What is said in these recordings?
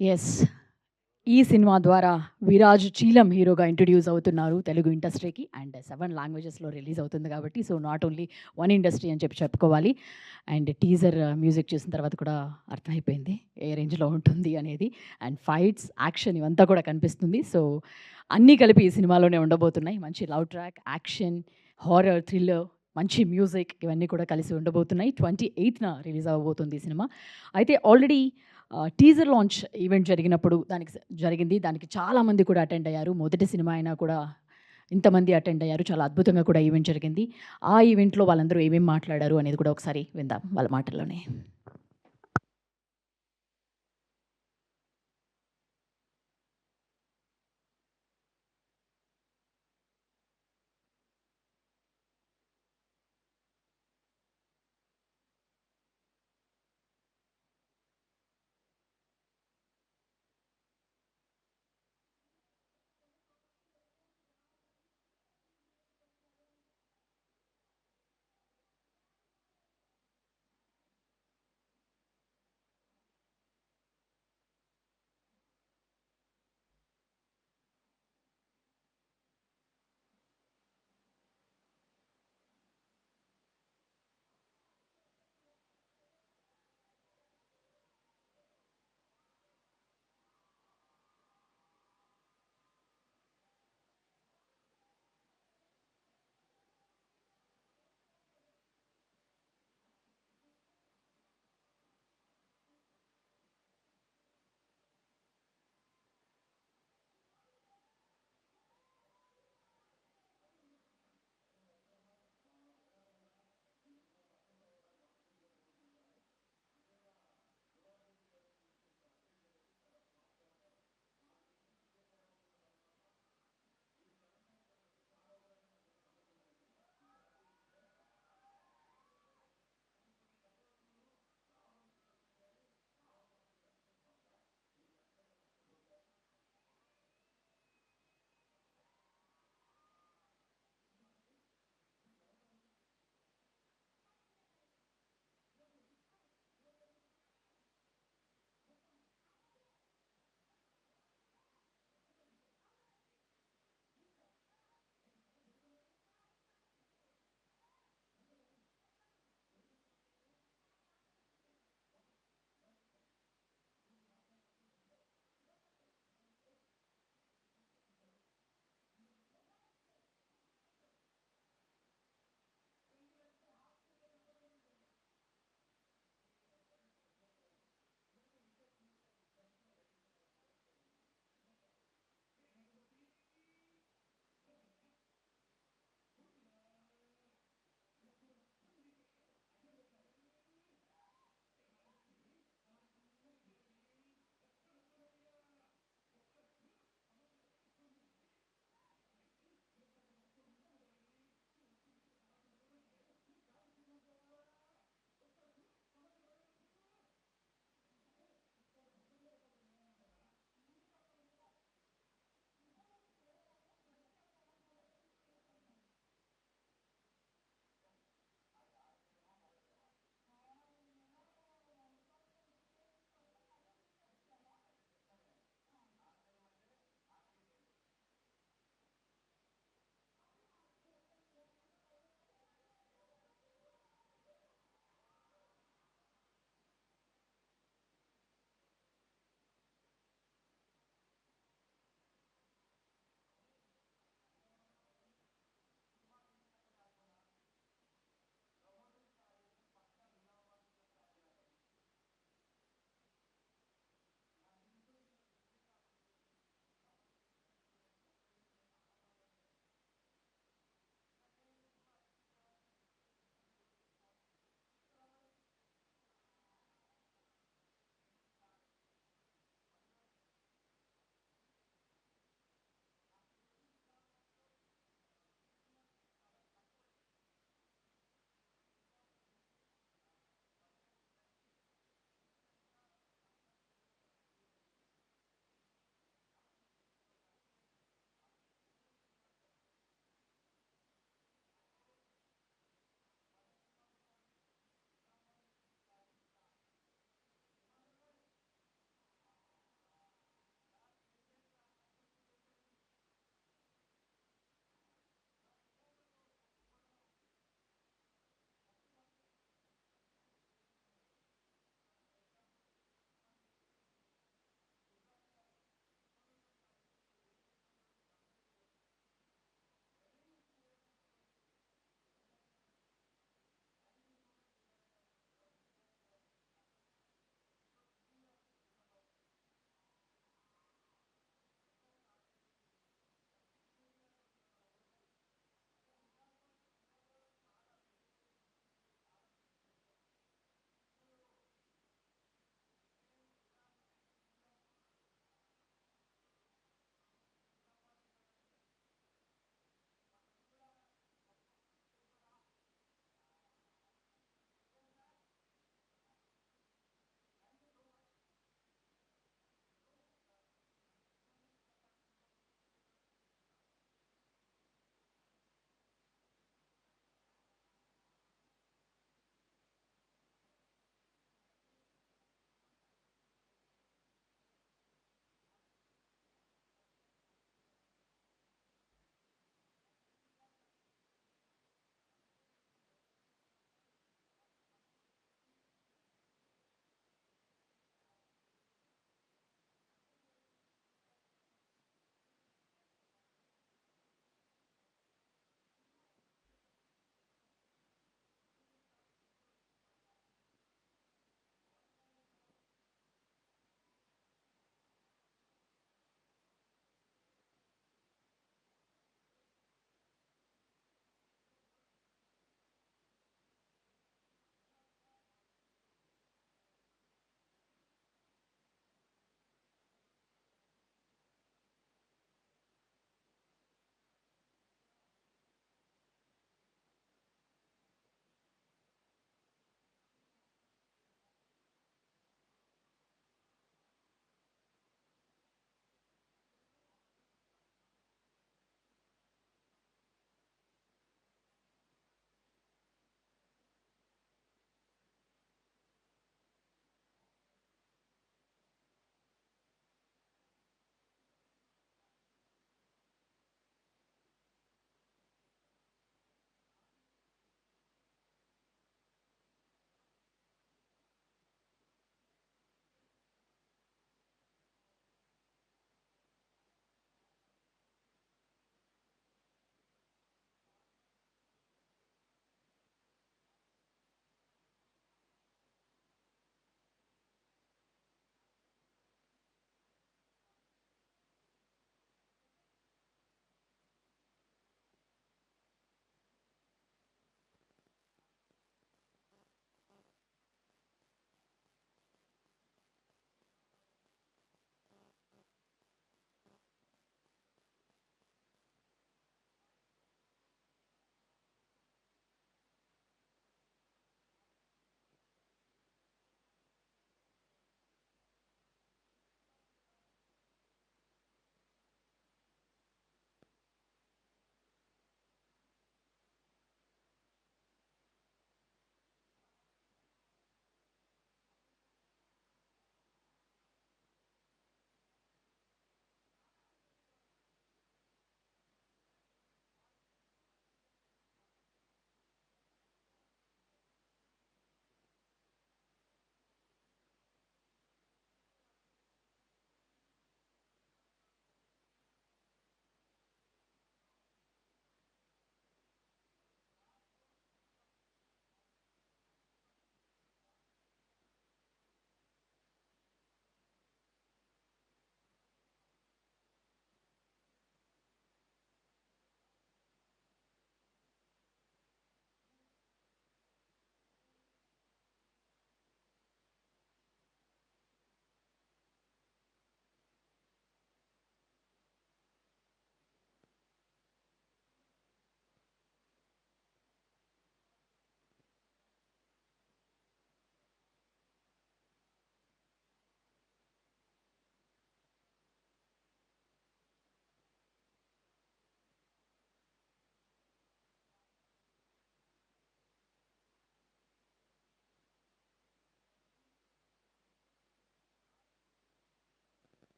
Yes. ఈ cinema ద్వారా 'విరాజ్ చీలం' హీరోగా ఇంట్రొడ్యూస్ అవుతున్నారు తెలుగు ఇండస్ట్రీకి. అండ్ 7 లాంగ్వేజెస్‌లో రిలీజ్ అవుతుంది కాబట్టి so, not only one industry అని చెప్పి చెప్పుకోవాలి. అండ్ టీజర్ మ్యూజిక్ చూసిన తర్వాత కూడా అర్థమైపోయింది ఏ రేంజ్‌లో ఉంటుంది అనేది. అండ్ ఫైట్స్, యాక్షన్ ఇవంతా కూడా కనిపిస్తుంది. సో, అన్నీ కలిపి ఈ సినిమాలోనే ఉండబోతున్నాయి. మంచి love track, action, horror, thriller, మంచి మ్యూజిక్ ఇవన్నీ కూడా కలిసి ఉండబోతున్నాయి. 28న రిలీజ్ అవ్వబోతుంది ఈ సినిమా. అయితే ఆల్రెడీ టీజర్ లాంచ్ ఈవెంట్ జరిగినప్పుడు జరిగింది. దానికి చాలామంది కూడా అటెండ్ అయ్యారు. మొదటి సినిమా అయినా కూడా ఇంతమంది అటెండ్ అయ్యారు. చాలా అద్భుతంగా కూడా ఈవెంట్ జరిగింది. ఆ ఈవెంట్‌లో వాళ్ళందరూ ఏమేమి మాట్లాడారు అనేది కూడా ఒకసారి విందాం వాళ్ళ మాటల్లోనే.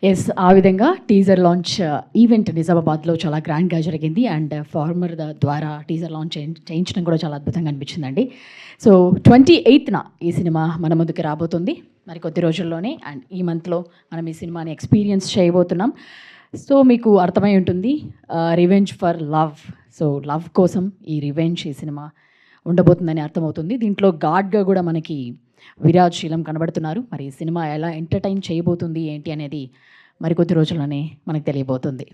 ఎస్, ఆ విధంగా టీజర్ లాంచ్ ఈవెంట్ నిజామాబాద్లో చాలా గ్రాండ్గా జరిగింది. అండ్ ఫార్మర్ ద్వారా టీజర్ లాంచ్ చేయించడం కూడా చాలా అద్భుతంగా అనిపించిందండి. సో 28న ఈ సినిమా మన ముందుకు రాబోతుంది మరి కొద్ది రోజుల్లోనే. అండ్ ఈ మంత్లో మనం ఈ సినిమాని ఎక్స్పీరియన్స్ చేయబోతున్నాం. సో మీకు అర్థమై ఉంటుంది, revenge for love. So love కోసం ఈ రివెంజ్ ఈ సినిమా ఉండబోతుందని అర్థమవుతుంది. దీంట్లో గాడ్గా కూడా మనకి విరాజ్ శీలం కనబడుతున్నారు. మరి ఈ సినిమా ఎలా ఎంటర్టైన్ చేయబోతుంది ఏంటి అనేది మరికొద్ది రోజుల్లోనే మనకు తెలియబోతుంది.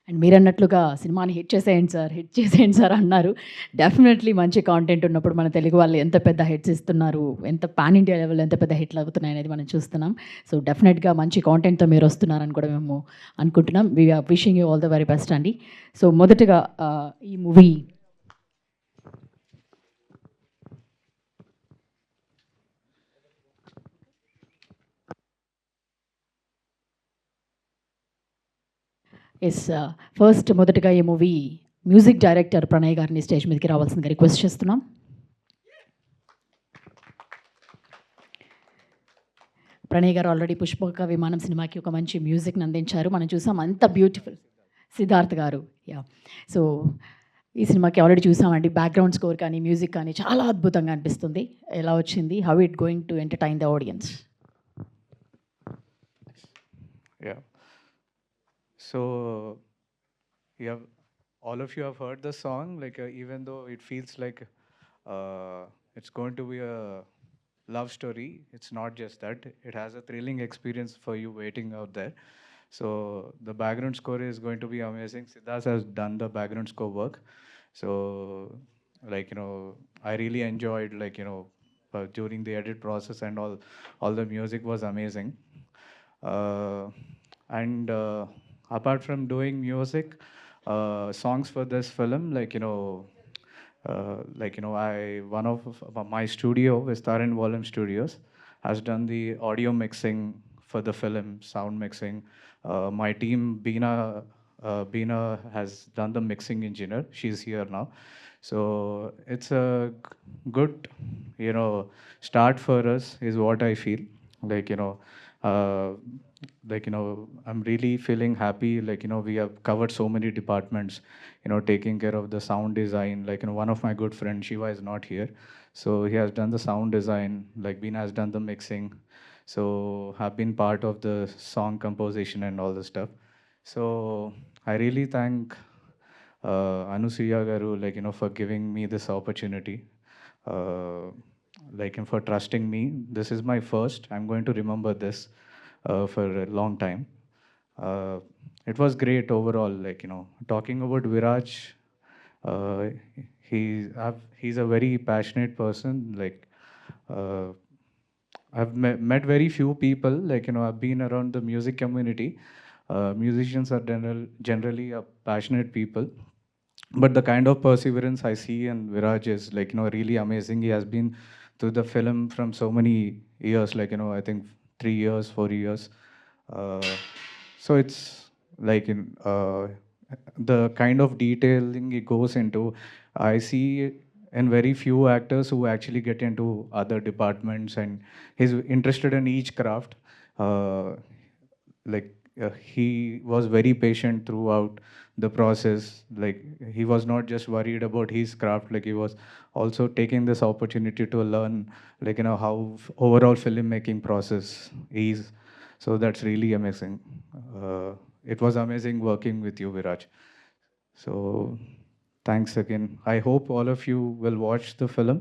అండ్ మీరన్నట్లుగా సినిమాని హిట్ చేసేయండి సార్ అన్నారు. డెఫినెట్లీ మంచి కాంటెంట్ ఉన్నప్పుడు మన తెలుగు వాళ్ళు ఎంత పెద్ద హిట్స్ ఇస్తున్నారు, ఎంత పాన్ ఇండియా లెవెల్ ఎంత పెద్ద హిట్లు అవుతున్నాయి అనేది మనం చూస్తున్నాం. సో డెఫినెట్గా మంచి కాంటెంట్తో మీరు వస్తున్నారని కూడా మేము అనుకుంటున్నాం. We are wishing you all the very best అండి. సో మొదటగా ఈ మూవీ మొదటగా ఈ మూవీ మ్యూజిక్ డైరెక్టర్ ప్రణయ్ గారిని స్టేజ్ మీదకి రావాల్సిందిగా రిక్వెస్ట్ చేస్తున్నాం. ప్రణయ్ గారు ఆల్రెడీ పుష్పక విమానం సినిమాకి ఒక మంచి మ్యూజిక్ని అందించారు, మనం చూసాం. అంత బ్యూటిఫుల్. సిద్ధార్థ్ గారు, యా. సో ఈ సినిమాకి ఆల్రెడీ చూసామండి. బ్యాక్గ్రౌండ్ స్కోర్ కానీ మ్యూజిక్ కానీ చాలా అద్భుతంగా అనిపిస్తుంది. ఎలా వచ్చింది? How it going to entertain the audience? Yeah. So, yeah, all of you have heard the song. Like, even though it feels like it's going to be a love story, it's not just that. It has a thrilling experience for you waiting out there. So, the background score is going to be amazing. Siddharth has done the background score work. So, I really enjoyed, during the edit process and all the music was amazing. Uh, and apart from doing music, songs for this film, I one of my studio, Vistar and Volume Studios, has done the audio mixing for the film, sound mixing. My team, Beena has done the mixing engineer. She's here now. So it's a good, start for us, is what I feel. Like, you know, uh, I'm really feeling happy. We have covered so many departments, taking care of the sound design. One of my good friends, Shiva, is not here. So he has done the sound design, like Beena has done the mixing. So have been part of the song composition and all the stuff. So I really thank Anusuya Garu, for giving me this opportunity. Uh, and for trusting me. This is my first. I'm going to remember this for a long time. Uh, it was great overall. Talking about Viraj, uh, he's a very passionate person. Uh, met very few people. I've been around the music community. Musicians are generally passionate people, but the kind of perseverance I see in Viraj is really amazing. He has been through the film from so many years, I think 3 years, 4 years. Uh, so it's the kind of detailing it goes into. I see in very few actors who actually get into other departments, and he's interested in each craft. Uh, he was very patient throughout the process. He was not just worried about his craft, he was also taking this opportunity to learn how overall filmmaking process is. So that's really amazing. uh, it was amazing working with you, Viraj. So thanks again. I hope all of you will watch the film.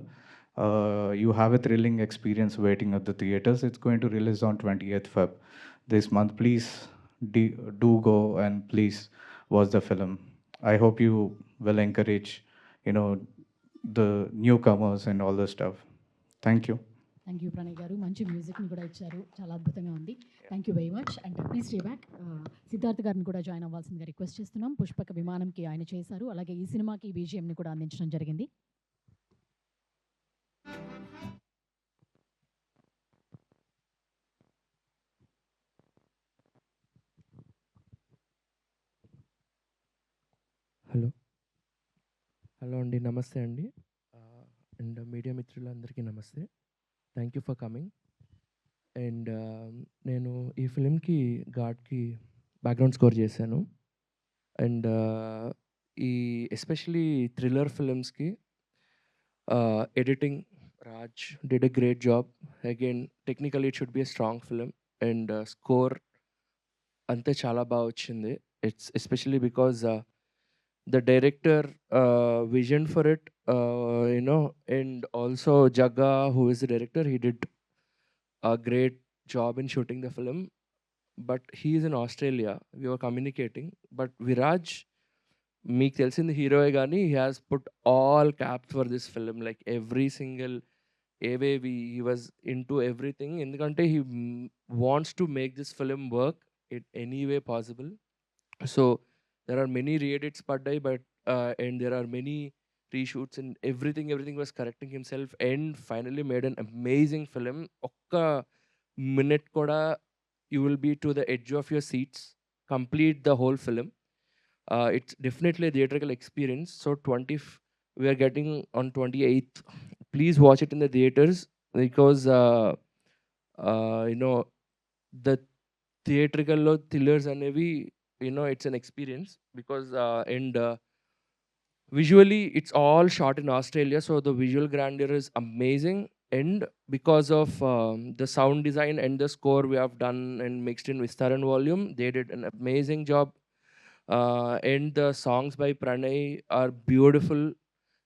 You have a thrilling experience waiting at the theaters. It's going to release on 20th Feb this month. Please do go and please watch the film. I hope you will encourage, the newcomers and all the stuff. Thank you. Thank you Pranay గారు, మంచి మ్యూజిక్ని కూడా ఇచ్చారు, చాలా అద్భుతంగా ఉంది. Thank you very much. And please stay back. Siddharth గారిని కూడా join అవ్వాల్సిందిగా request చేస్తున్నాం. పుష్పక విమానంకి ఆయన చేశారు, అలాగే ఈ సినిమాకి బీజిఎంని కూడా అందించడం జరిగింది. హలో అండి, నమస్తే అండి. అండ్ మీడియా మిత్రులందరికీ నమస్తే. Thank you for coming. And నేను ఈ ఫిలింకి ఘాట్కి బ్యాక్గ్రౌండ్ స్కోర్ చేశాను. అండ్ ఈ ఎస్పెషలీ థ్రిల్లర్ ఫిలిమ్స్కి editing Raj did a great job. Again technically it should be a strong film. And score అంతే చాలా బాగా వచ్చింది. It's especially because the director vision for it, and also Jagga, who is the director, he did a great job in shooting the film. But he is in Australia. We were communicating. But Viraj, meek తెలిసింది hero కానీ he has put all caps for this film. Like every single AVV, he was into everything. ఎందుకంటే he wants to make this film work in any way possible. So there are many re-edits padai, but and there are many reshoots and everything was correcting himself and finally made an amazing film. Okka minute koda you will be to the edge of your seats, complete the whole film. It's definitely a theatrical experience. So we are getting on 28th. Please watch it in the theaters because the theatrical lo thrillers anevi, it's an experience because and visually it's all shot in Australia, so the visual grandeur is amazing. And because of the sound design and the score we have done and mixed in Vistaran Volume, they did an amazing job. And the songs by Pranay are beautiful.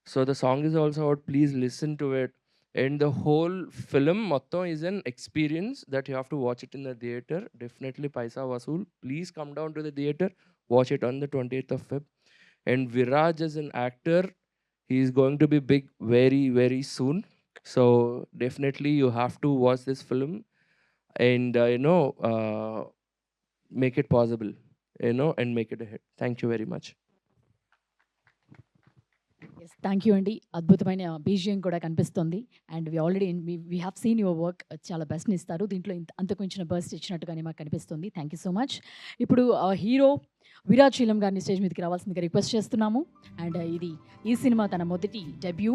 So the song is also out. Please listen to it. And the whole film motto is an experience that you have to watch it in the theater. Definitely paisa vasool. Please come down to the theater. Watch it on the 28th of Feb. And Viraj as an actor, he is going to be big very, very soon. So definitely you have to watch this film and make it possible, and make it a hit. Thank you very much. Yes, thank you అండి. అద్భుతమైన BGM కూడా కనిపిస్తుంది. And we already we have seen your work. చాలా బెస్ట్ని ఇస్తారు దీంట్లో. అంతకు మించిన బెస్ట్ ఇచ్చినట్టుగానే మాకు కనిపిస్తుంది. Thank you so much. ఇప్పుడు హీరో విరాజ్ చీలం గారిని స్టేజ్ మీదకి రావాల్సిందిగా రిక్వెస్ట్ చేస్తున్నాము. అండ్ ఇది ఈ సినిమా తన మొదటి డెబ్యూ.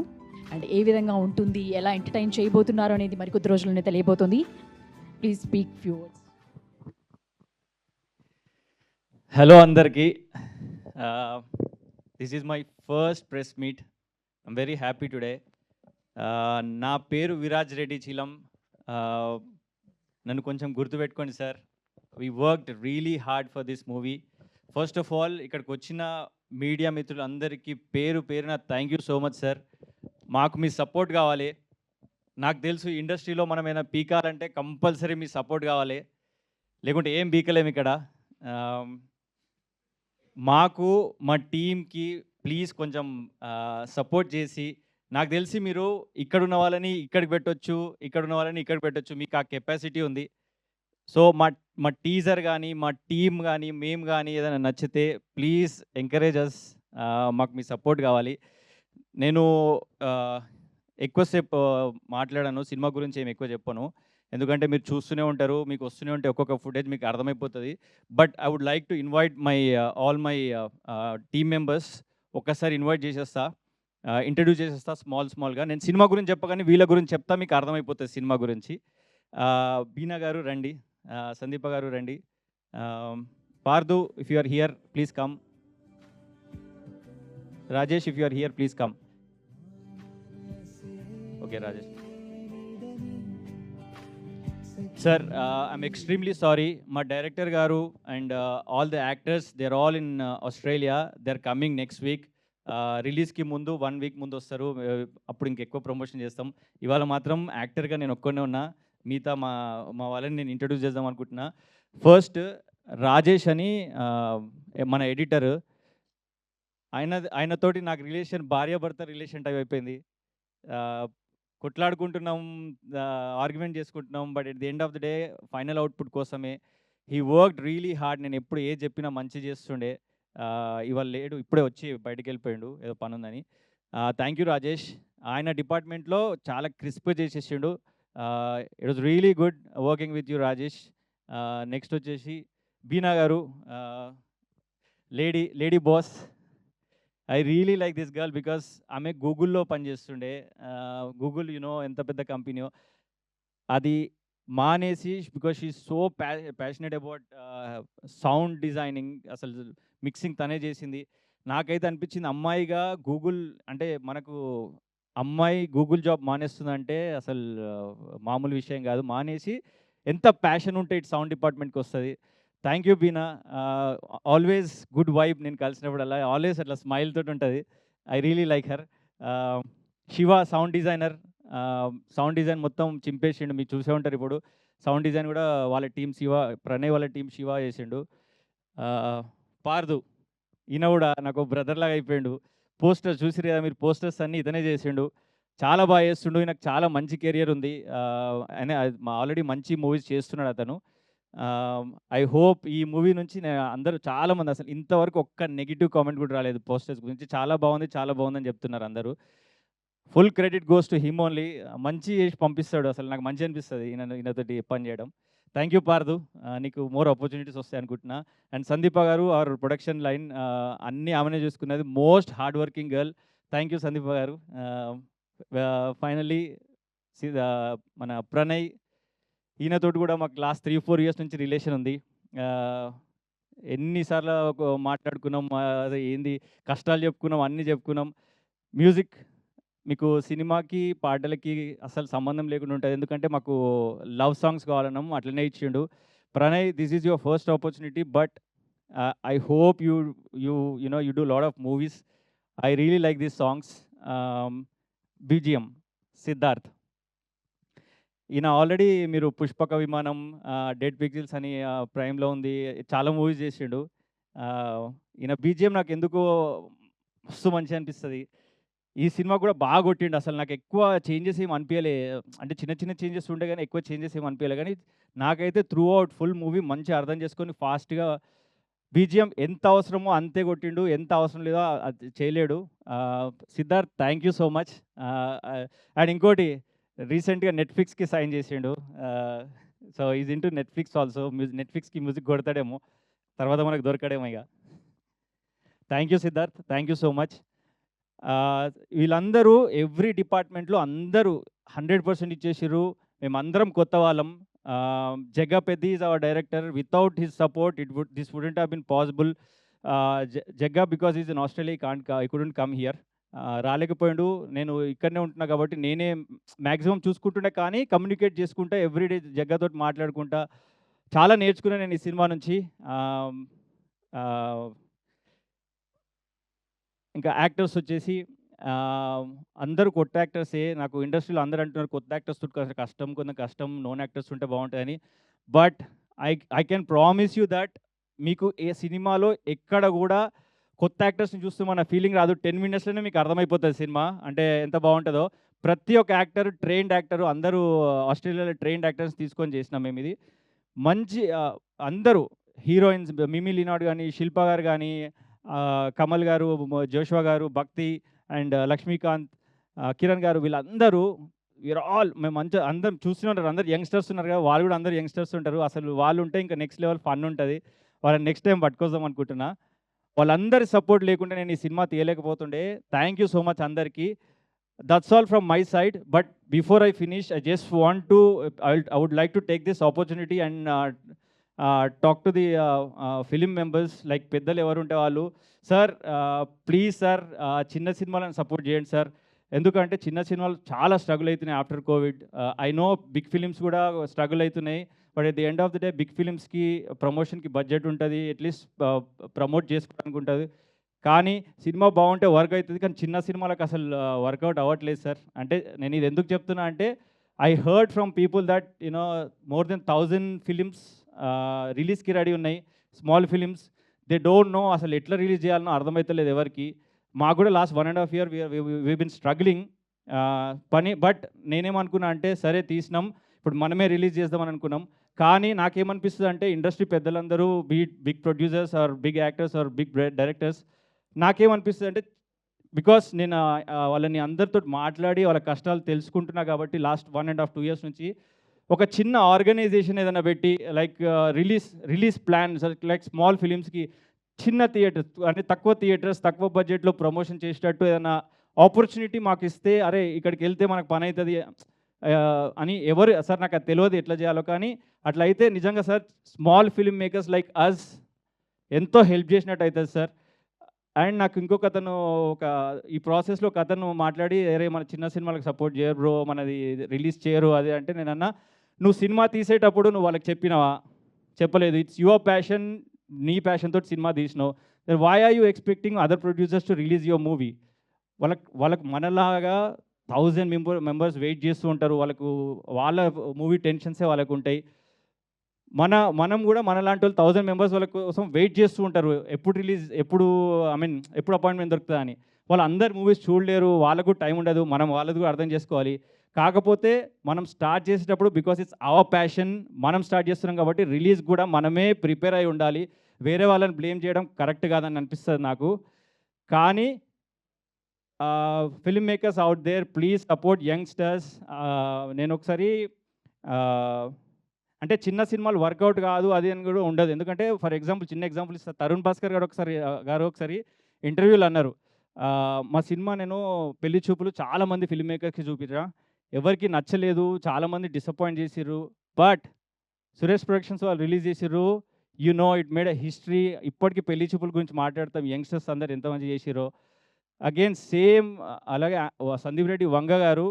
అండ్ ఏ విధంగా ఉంటుంది, ఎలా ఎంటర్టైన్ చేయబోతున్నారు అనేది మరికొద్ది రోజుల్లోనే తెలియబోతుంది. Please speak few words. Hello అందరికీ. This is my first press meet. I'm very happy today. నా పేరు విరాజ్ రెడ్డి చీలం. నన్ను కొంచెం గుర్తుపెట్టుకోండి sir. We worked really hard for this movie. First of all ఇక్కడికి వచ్చిన మీడియా మిత్రులందరికీ పేరు పేరున thank you so much sir. మాకు మీ సపోర్ట్ కావాలి. నాకు తెలుసు ఇండస్ట్రీలో మనం ఏమైనా పీకాలంటే కంపల్సరీ మీ సపోర్ట్ కావాలి, లేకుంటే ఏం పీకలేము ఇక్కడ. మాకు మా టీంకి ప్లీజ్ కొంచెం సపోర్ట్ చేసి, నాకు తెలిసి మీరు ఇక్కడున్న వాళ్ళని ఇక్కడికి పెట్టొచ్చు, ఇక్కడున్న వాళ్ళని ఇక్కడికి పెట్టొచ్చు, మీకు ఆ కెపాసిటీ ఉంది. సో మా టీజర్ కానీ మా టీం కానీ మేము కానీ ఏదైనా నచ్చితే ప్లీజ్ ఎంకరేజ్ అస్. మాకు మీ సపోర్ట్ కావాలి. నేను ఎక్కువసేపు మాట్లాడాను, సినిమా గురించి ఏమి ఎక్కువ చెప్పను, ఎందుకంటే మీరు చూస్తూనే ఉంటారు, మీకు వస్తూనే ఉంటే ఒక్కొక్క ఫుటేజ్ మీకు అర్థమైపోతుంది. But I would like to invite all my team members. ఒక్కసారి ఇన్వైట్ చేసేస్తా, ఇంట్రడ్యూస్ చేసేస్తా స్మాల్గా. నేను సినిమా గురించి చెప్పగానే వీళ్ళ గురించి చెప్తా, మీకు అర్థమైపోతుంది సినిమా గురించి. బీనా గారు రండి, సందీప గారు రండి, Pardhu if you are here please come, Rajesh if you are here please come. Okay Rajesh. Sir, I'm extremely sorry. మా డైరెక్టర్ గారు and all the actors, they are all in Australia. They are coming next week. రిలీజ్కి ముందు 1 week ముందు వస్తారు, అప్పుడు ఇంకెక్కువ promotion చేస్తాం. ఇవాళ మాత్రం యాక్టర్గా నేను ఒక్కనే ఉన్నా, మిగతా మా వాళ్ళని నేను ఇంట్రడ్యూస్ చేద్దాం అనుకుంటున్నా. ఫస్ట్ రాజేష్ అని మన ఎడిటర్, ఆయనతోటి నాకు రిలేషన్ భార్యాభర్త రిలేషన్ టైప్ అయిపోయింది. కొట్లాడుకుంటున్నాం, ఆర్గ్యుమెంట్ చేసుకుంటున్నాం, but at the end of the day final output కోసమే హీ వర్క్డ్ రియలీ హార్డ్. నేను ఎప్పుడు ఏది చెప్పినా మంచి చేస్తుండే. ఇవాళ లేడు, ఇప్పుడే వచ్చి బయటకు వెళ్ళిపోయాడు, ఏదో పని ఉందని. Thank you Rajesh. ఆయన డిపార్ట్మెంట్లో చాలా క్రిస్ప్ చేసేసిండు. It was really good working with you Rajesh. Next వచ్చేసి Beena garu, lady boss. I really like this girl because ఆమె గూగుల్లో పనిచేస్తుండే. గూగుల్ ఎంత పెద్ద కంపెనీయో, అది మానేసి because she so passionate about sound designing, అసలు మిక్సింగ్ తనే చేసింది. నాకైతే అనిపించింది అమ్మాయిగా గూగుల్ అంటే మనకు అమ్మాయి గూగుల్ జాబ్ మానేస్తుందంటే అసలు మామూలు విషయం కాదు. మానేసి ఎంత ప్యాషన్ ఉంటే ఇటు సౌండ్ డిపార్ట్మెంట్కి వస్తుంది. Thank you Beena, always good vibe. నేను కలిసినప్పుడల్లా ఆల్వేస్ అట్లా స్మైల్ తోటి ఉంటుంది. I really like her. Shiva sound designer, sound design మొత్తం చింపేసిండు. మీరు చూసే ఉంటారు ఇప్పుడు. సౌండ్ డిజైన్ కూడా వాళ్ళ టీం శివ, ప్రణయ్ వాళ్ళ టీం శివ చేసిండు. పార్దు ఈయన కూడా నాకు బ్రదర్ లాగా అయిపోయిండు. పోస్టర్స్ చూసిరు కదా మీరు, పోస్టర్స్ అన్నీ ఇతనే చేసిండు. చాలా బాగా చేస్తుండు. ఈయనకు చాలా మంచి కెరియర్ ఉంది. ఆయన ఆల్రెడీ మంచి మూవీస్ చేస్తున్నాడు అతను. ఐ హోప్ ఈ మూవీ నుంచి అందరూ చాలామంది అసలు ఇంతవరకు ఒక్క నెగిటివ్ కామెంట్ కూడా రాలేదు పోస్టర్స్ గురించి. చాలా బాగుంది, చాలా బాగుందని చెప్తున్నారు అందరూ. Full credit goes to him only. మంచి చేసి పంపిస్తాడు. అసలు నాకు మంచి అనిపిస్తుంది ఈయనతోటి పని చేయడం. థ్యాంక్ యూ పార్దు, నీకు మోర్ ఆపర్చునిటీస్ వస్తాయి అనుకుంటున్నా. అండ్ సందీప గారు అవర్ ప్రొడక్షన్ లైన్ అన్నీ ఆమెనే చూసుకున్నది. Most hard working girl. Thank you Sandeepa garu. Finally మన ప్రణయ్, ఈయనతోటి కూడా మాకు లాస్ట్ 3-4 ఇయర్స్ నుంచి రిలేషన్ ఉంది. ఎన్నిసార్లు మాట్లాడుకున్నాం, అదే ఏంది కష్టాలు చెప్పుకున్నాం, అన్నీ చెప్పుకున్నాం. మ్యూజిక్ మీకు సినిమాకి పాటలకి అసలు సంబంధం లేకుండా ఉంటుంది. ఎందుకంటే మాకు లవ్ సాంగ్స్ కావాలన్నాం, అట్లనే ఇచ్చిండు. Pranay, this is your first opportunity, but I hope you do lot of movies. I really like these songs. BGM Siddharth, ఈయన ఆల్రెడీ మీరు పుష్పక విమానం, డెడ్ పిక్సిల్స్ అని ప్రైమ్లో ఉంది, చాలా మూవీస్ చేసిండు. ఈయన బీజిఎం నాకు ఎందుకో మస్తు మంచిగా అనిపిస్తుంది. ఈ సినిమా కూడా బాగా కొట్టిండు. అసలు నాకు ఎక్కువ చేంజెస్ ఏమి అనిపించలే, అంటే చిన్న చిన్న చేంజెస్ ఉండే కానీ ఎక్కువ చేంజెస్ ఏమి అనిపించలే. కానీ నాకైతే త్రూ అవుట్ ఫుల్ మూవీ మంచిగా అర్థం చేసుకొని ఫాస్ట్గా బీజిఎం ఎంత అవసరమో అంతే కొట్టిండు, ఎంత అవసరం లేదో అది చేయలేడు. Siddharth, thank you so much. And ఇంకోటి, రీసెంట్గా నెట్ఫ్లిక్స్కి సైన్ చేసిండు. So is into Netflix also. నెట్ఫ్లిక్స్కి మ్యూజిక్ కొడతాడేమో, తర్వాత మనకు దొరకడేమో ఇక. Thank you Siddharth, thank you so much. వీళ్ళందరూ ఎవ్రీ డిపార్ట్మెంట్లో అందరూ 100% ఇచ్చేసారు. మేమందరం కొత్త వాళ్ళం. Jagga Peddi is our director. Without his support this wouldn't have been possible. Jagga because is in Australia, I couldn't come here. రాలేకపోయిండు. నేను ఇక్కడనే ఉంటున్నా కాబట్టి నేనే మ్యాక్సిమం చూసుకుంటుండే, కానీ కమ్యూనికేట్ చేసుకుంటా ఎవ్రీడే జగ్గాతో మాట్లాడుకుంటా చాలా నేర్చుకున్నాను నేను ఈ సినిమా నుంచి. ఇంకా యాక్టర్స్ వచ్చేసి అందరూ కొత్త యాక్టర్సే. నాకు ఇండస్ట్రీలో అందరూ అంటున్నారు కొత్త యాక్టర్స్ కష్టం, కొంత కష్టం, నోన్ యాక్టర్స్ ఉంటే బాగుంటుందని. But I can promise you that మీకు ఏ సినిమాలో ఎక్కడ కూడా కొత్త యాక్టర్స్ని చూస్తూ మన ఫీలింగ్ రాదు. 10 మినిట్స్లోనే మీకు అర్థమైపోతుంది సినిమా అంటే ఎంత బాగుంటుందో. ప్రతి ఒక్క యాక్టర్ ట్రైన్డ్ యాక్టర్, అందరూ ఆస్ట్రేలియాలో ట్రైన్డ్ యాక్టర్స్ తీసుకొని చేసినాం మేము ఇది. మంచి అందరూ హీరోయిన్స్, మిమీ లినాడ్ కానీ, శిల్ప గారు కానీ, కమల్ గారు, జోష్వా గారు, భక్తి అండ్ లక్ష్మీకాంత్, కిరణ్ గారు, వీళ్ళందరూ వీఆర్ ఆల్ మేము మంచిగా అందరం చూస్తూనే ఉంటారు. అందరు యంగ్స్టర్స్ ఉన్నారు కదా, వాళ్ళు కూడా అందరు యంగ్స్టర్స్ ఉంటారు. అసలు వాళ్ళు ఉంటే ఇంకా నెక్స్ట్ లెవెల్ ఫన్ ఉంటుంది. వాళ్ళని నెక్స్ట్ టైం పట్టుకొద్దాం అనుకుంటున్నా. వాళ్ళందరి సపోర్ట్ లేకుండా నేను ఈ సినిమా తీయలేకపోతుండే. థ్యాంక్ యూ సో మచ్ అందరికీ. That's all from my side. But before I finish, I just want to I would like to take this opportunity and talk to the film members, like పెద్దలు ఎవరు ఉంటే వాళ్ళు. Sir please sir, చిన్న సినిమాలను support చేయండి sir. ఎందుకంటే చిన్న సినిమాలు చాలా స్ట్రగుల్ అవుతున్నాయి after covid. I know big films కూడా స్ట్రగుల్ అవుతున్నాయి. But at the end of the day big ఫిలిమ్స్కి ప్రమోషన్కి బడ్జెట్ ఉంటుంది, అట్లీస్ట్ ప్రమోట్ చేసుకోవడానికి ఉంటుంది. కానీ సినిమా బాగుంటే వర్క్ అవుతుంది, కానీ చిన్న సినిమాలకు అసలు వర్కౌట్ అవ్వట్లేదు సార్. అంటే నేను ఇది ఎందుకు చెప్తున్నా అంటే, I heard from people that more than 1000 films రిలీజ్కి రెడీ ఉన్నాయి. Small films they don't know అసలు ఎట్లా రిలీజ్ చేయాలనో అర్థమవుతలేదు ఎవరికి. మాకు కూడా last 1.5 year we been struggling పని. బట్ నేనేమనుకున్నా అంటే, సరే తీసినాం, ఇప్పుడు మనమే రిలీజ్ చేద్దామని అనుకున్నాం. కానీ నాకేమనిపిస్తుంది అంటే, ఇండస్ట్రీ పెద్దలందరూ big producers or big actors or big directors, నాకేమనిపిస్తుంది అంటే, బికాస్ నేను వాళ్ళని అందరితో మాట్లాడి వాళ్ళ కష్టాలు తెలుసుకుంటున్నా కాబట్టి లాస్ట్ 1.5-2 years నుంచి ఒక చిన్న ఆర్గనైజేషన్ ఏదైనా పెట్టి, like release plans, like small ఫిలిమ్స్కి చిన్న థియేటర్స్, అంటే తక్కువ థియేటర్స్, తక్కువ బడ్జెట్లో ప్రమోషన్ చేసేటట్టు ఏదైనా ఆపర్చునిటీ మాకు ఇస్తే, అరే ఇక్కడికి వెళ్తే మనకు పని అవుతుంది, అని ఎవరు సార్ నాకు అది తెలియదు ఎట్లా చేయాలో, కానీ అట్లయితే నిజంగా sir small film makers like us ఎంతో హెల్ప్ చేసినట్టు అవుతుంది సార్. అండ్ నాకు ఇంకొక అతను ఒక ఈ ప్రాసెస్లో ఒక అతను మాట్లాడి, అరే మన చిన్న సినిమాలకు సపోర్ట్ చేయరు బ్రో, మనది రిలీజ్ చేయరు అది అంటే, నేను అన్నా నువ్వు సినిమా తీసేటప్పుడు నువ్వు వాళ్ళకి చెప్పినావా? చెప్పలేదు. ఇట్స్ యువర్ ప్యాషన్, నీ ప్యాషన్ తోటి సినిమా తీసినావు. Why are you expecting other producers to release your movie? వాళ్ళకు మనలాగా 1000 మెంబర్స్ వెయిట్ చేస్తూ ఉంటారు. వాళ్ళ మూవీ టెన్షన్సే వాళ్ళకు ఉంటాయి. మనం కూడా మనలాంటి వాళ్ళు 1000 మెంబర్స్ వాళ్ళ కోసం వెయిట్ చేస్తూ ఉంటారు. ఎప్పుడు అపాయింట్మెంట్ దొరుకుతుందా అని. వాళ్ళందరు మూవీస్ చూడలేరు, వాళ్ళకు టైం ఉండదు, మనం వాళ్ళది కూడా అర్థం చేసుకోవాలి. కాకపోతే మనం స్టార్ట్ చేసేటప్పుడు బికాస్ ఇట్స్ అవర్ ప్యాషన్, మనం స్టార్ట్ చేస్తున్నాం కాబట్టి రిలీజ్ కూడా మనమే ప్రిపేర్ అయి ఉండాలి. వేరే వాళ్ళని బ్లేమ్ చేయడం కరెక్ట్ కాదని అనిపిస్తుంది నాకు. కానీ film makers out there, please support youngsters. నేను ఒకసారి అంటే చిన్న సినిమాలు వర్కౌట్ కాదు అది అని కూడా ఉండదు. ఎందుకంటే ఫర్ ఎగ్జాంపుల్ చిన్న ఎగ్జాంపుల్ ఇస్తా. తరుణ్ భాస్కర్ గారు ఒకసారి ఇంటర్వ్యూలో అన్నారు, మా సినిమా నేను పెళ్లి చూపులు చాలామంది ఫిల్మ్ మేకర్స్కి చూపించా, ఎవరికి నచ్చలేదు, చాలామంది డిసప్పాయింట్ చేసిర్రు, బట్ సురేష్ ప్రొడక్షన్స్ వాళ్ళు రిలీజ్ చేసిర్రు, ఇట్ మేడ్ ఎ హిస్టరీ. ఇప్పటికీ పెళ్లి చూపుల గురించి మాట్లాడతాం, యంగ్స్టర్స్ అందరు ఎంతమంది చేసిరో. అగైన్ సేమ్ అలాగే సందీప్ రెడ్డి వంగ గారు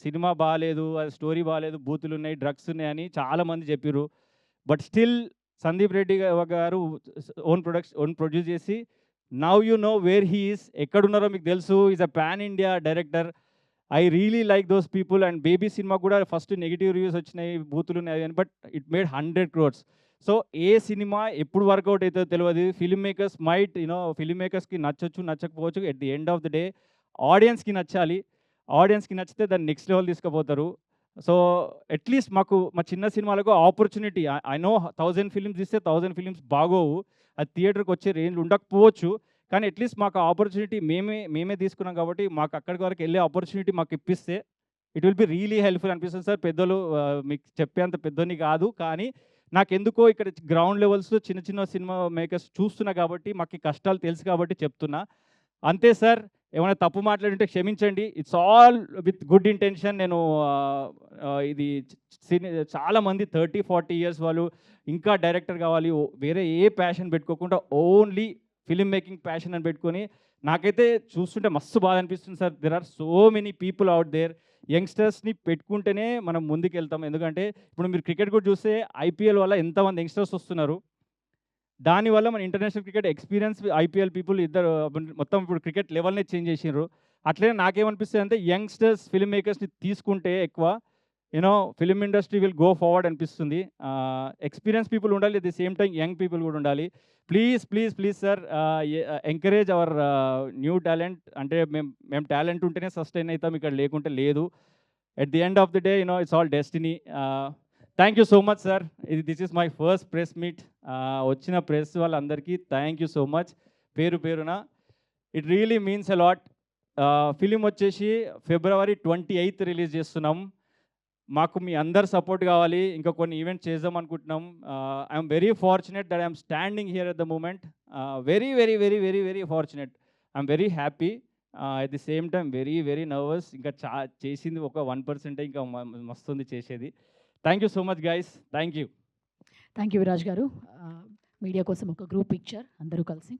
సినిమా బాగాలేదు, అది స్టోరీ బాగాలేదు, బూతులు ఉన్నాయి, డ్రగ్స్ ఉన్నాయని చాలామంది చెప్పారు. బట్ స్టిల్ సందీప్ రెడ్డి గారు ఓన్ ప్రొడ్యూస్ చేసి, now you know where he is, ఎక్కడున్నారో మీకు తెలుసు, is a pan India director. I really like those people. And Baby cinema కూడా ఫస్ట్ నెగిటివ్ రివ్యూస్ వచ్చినాయి, బూతులు ఉన్నాయి అని, but it made 100 crores. So ఏ సినిమా ఎప్పుడు వర్కౌట్ అవుతుందో తెలియదు. ఫిల్మ్ మేకర్స్ ఫిల్మ్ మేకర్స్కి నచ్చొచ్చు, నచ్చకపోవచ్చు. At the end of the day ఆడియన్స్కి నచ్చాలి. ఆడియన్స్కి నచ్చితే దాన్ని నెక్స్ట్ లెవెల్ తీసుకుపోతారు. సో అట్లీస్ట్ మా చిన్న సినిమాలకు ఆపర్చునిటీ, ఐ నో 1000 ఫిలిమ్స్ ఇస్తే 1000 ఫిలిమ్స్ బాగోవు, అది థియేటర్కి వచ్చే రేంజ్ ఉండకపోవచ్చు, కానీ అట్లీస్ట్ మాకు ఆపర్చునిటీ మేమే తీసుకున్నాం కాబట్టి మాకు అక్కడికి వరకు వెళ్ళే ఆపర్చునిటీ మాకు ఇప్పిస్తే it will be really helpful అనిపిస్తుంది సార్. పెద్దలు మీకు చెప్పేంత పెద్దోని కాదు, కానీ నాకెందుకో ఇక్కడ గ్రౌండ్ లెవెల్స్లో చిన్న చిన్న సినిమా మేకర్స్ చూస్తున్నా కాబట్టి మాకు ఈ కష్టాలు తెలుసు కాబట్టి చెప్తున్నా. అంతే సార్, ఏమైనా తప్పు మాట్లాడుంటే క్షమించండి. It's all with good intention. నేను ఇది చాలామంది 30-40 ఇయర్స్ వాళ్ళు ఇంకా డైరెక్టర్ కావాలి, వేరే ఏ ప్యాషన్ పెట్టుకోకుండా ఓన్లీ ఫిలిం మేకింగ్ ప్యాషన్ అని పెట్టుకొని, నాకైతే చూస్తుంటే మస్తు బాధ అనిపిస్తుంది sir. There are so many people out there. యంగ్స్టర్స్ని పెట్టుకుంటేనే మనం ముందుకు వెళ్తాం. ఎందుకంటే ఇప్పుడు మీరు క్రికెట్ కూడా చూస్తే ఐపీఎల్ వల్ల ఎంతమంది యంగ్స్టర్స్ వస్తున్నారు, దానివల్ల మన international cricket experience IPL people ఇద్దరు మొత్తం ఇప్పుడు క్రికెట్ లెవెల్నే చేంజ్ చేసినారు. అట్లనే నాకేమనిపిస్తుంది అంటే యంగ్స్టర్స్ ఫిల్మ్ మేకర్స్ని తీసుకుంటే ఎక్కువ film industry will go forward అనిపిస్తుంది. ఎక్స్పీరియన్స్ పీపుల్ ఉండాలి, at the same time young people కూడా ఉండాలి. Please please please sir, encourage our new talent. అంటే మేము టాలెంట్ ఉంటేనే సస్టైన్ అవుతాం, ఇక్కడ లేకుంటే లేదు. At the end of the day it's all destiny. Thank you so much sir. This is my first press meet. వచ్చిన ప్రెస్ వాళ్ళందరికీ thank you so much పేరు పేరున. It really means a lot. Film వచ్చేసి February 28th release చేస్తున్నాం. మాకు మీ అందరు support కావాలి. ఇంకా కొన్ని ఈవెంట్స్ చేద్దాం అనుకుంటున్నాం. I'm very fortunate that I'm standing here at the moment. Very very very very very fortunate. I'm very happy. At the same time very very nervous. ఇంకా చేసింది ఒక 1%, ఇంకా మస్తుంది చేసేది. Thank you so much guys. Thank you. Thank you Viraj garu. Media కోసం ఒక group picture అందరూ కలిసి.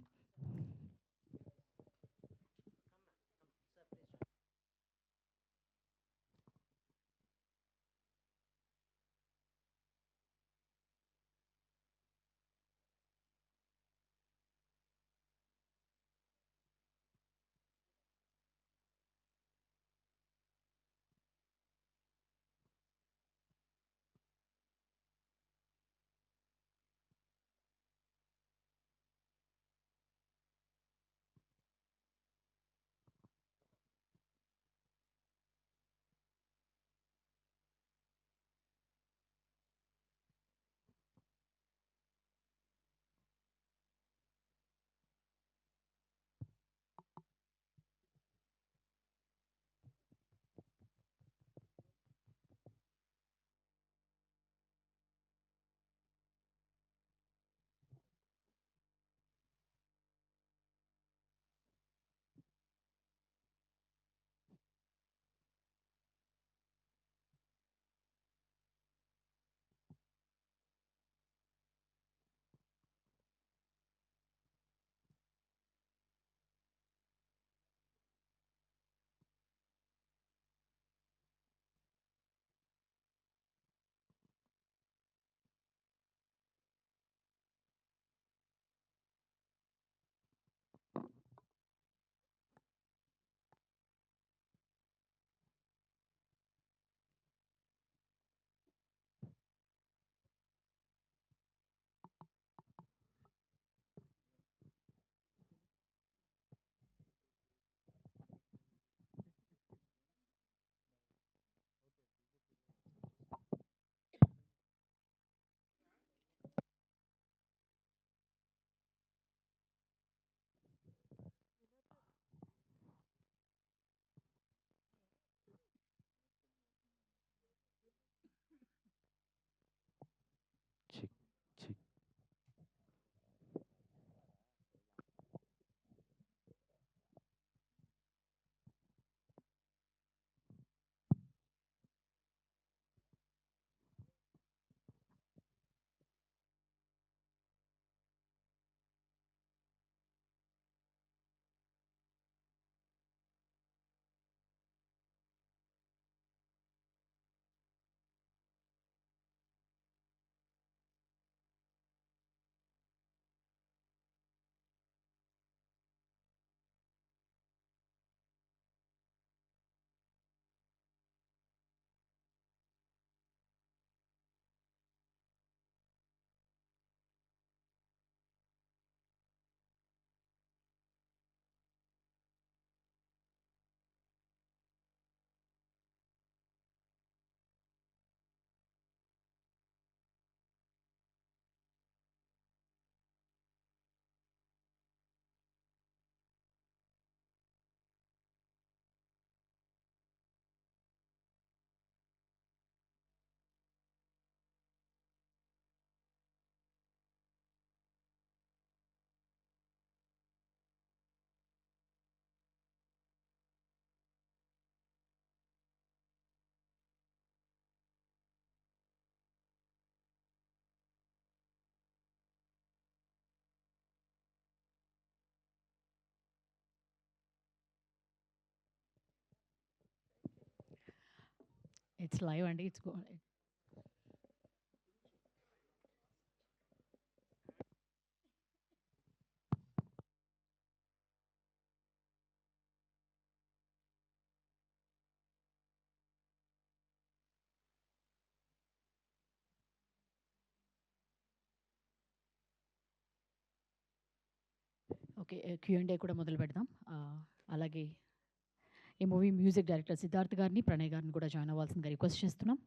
ఇట్స్ లైవ్ అండి. It's okay. Q&A కూడా మొదలు పెడదాం. అలాగే ఈ మూవీ మ్యూజిక్ డైరెక్టర్ సిద్ధార్థ్ గారిని, ప్రణయ్ గారిని కూడా జాయిన్ అవ్వాల్సిందిగా రిక్వెస్ట్ చేస్తున్నాం.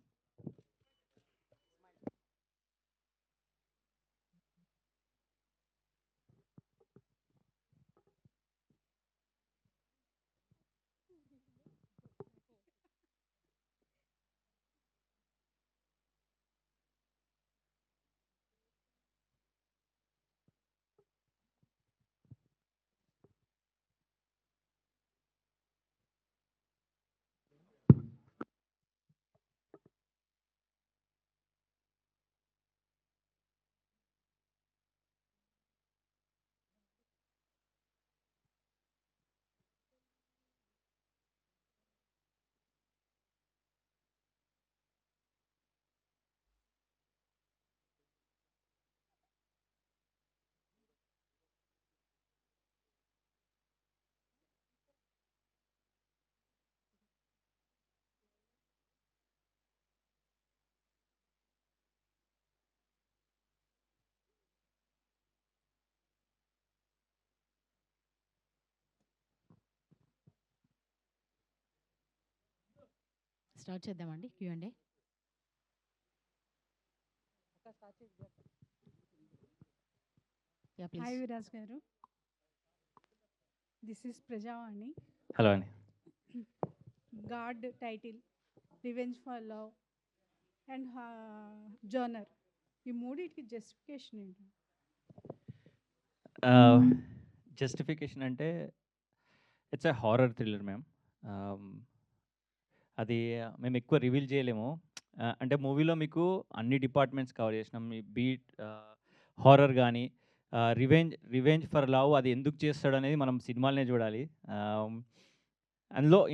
స్టార్ట్ చేద్దామండి Q&A. Yeah hi please. Viraj గారు, దిస్ ఇస్ ప్రజావాణి. హలో అండి. God title, revenge for love and genre, ఈ మూడింటికి జస్టిఫికేషన్ ఏంటి? జస్టిఫికేషన్ అంటే it's a horror thriller ma'am. అది మేము ఎక్కువ రివీల్ చేయలేము. అంటే మూవీలో మీకు అన్ని డిపార్ట్మెంట్స్ కవర్ చేసినాం. మీ బీట్ హారర్ కానీ రివెంజ్ ఫర్ లవ్ అది ఎందుకు చేస్తాడనేది మనం సినిమాలనే చూడాలి.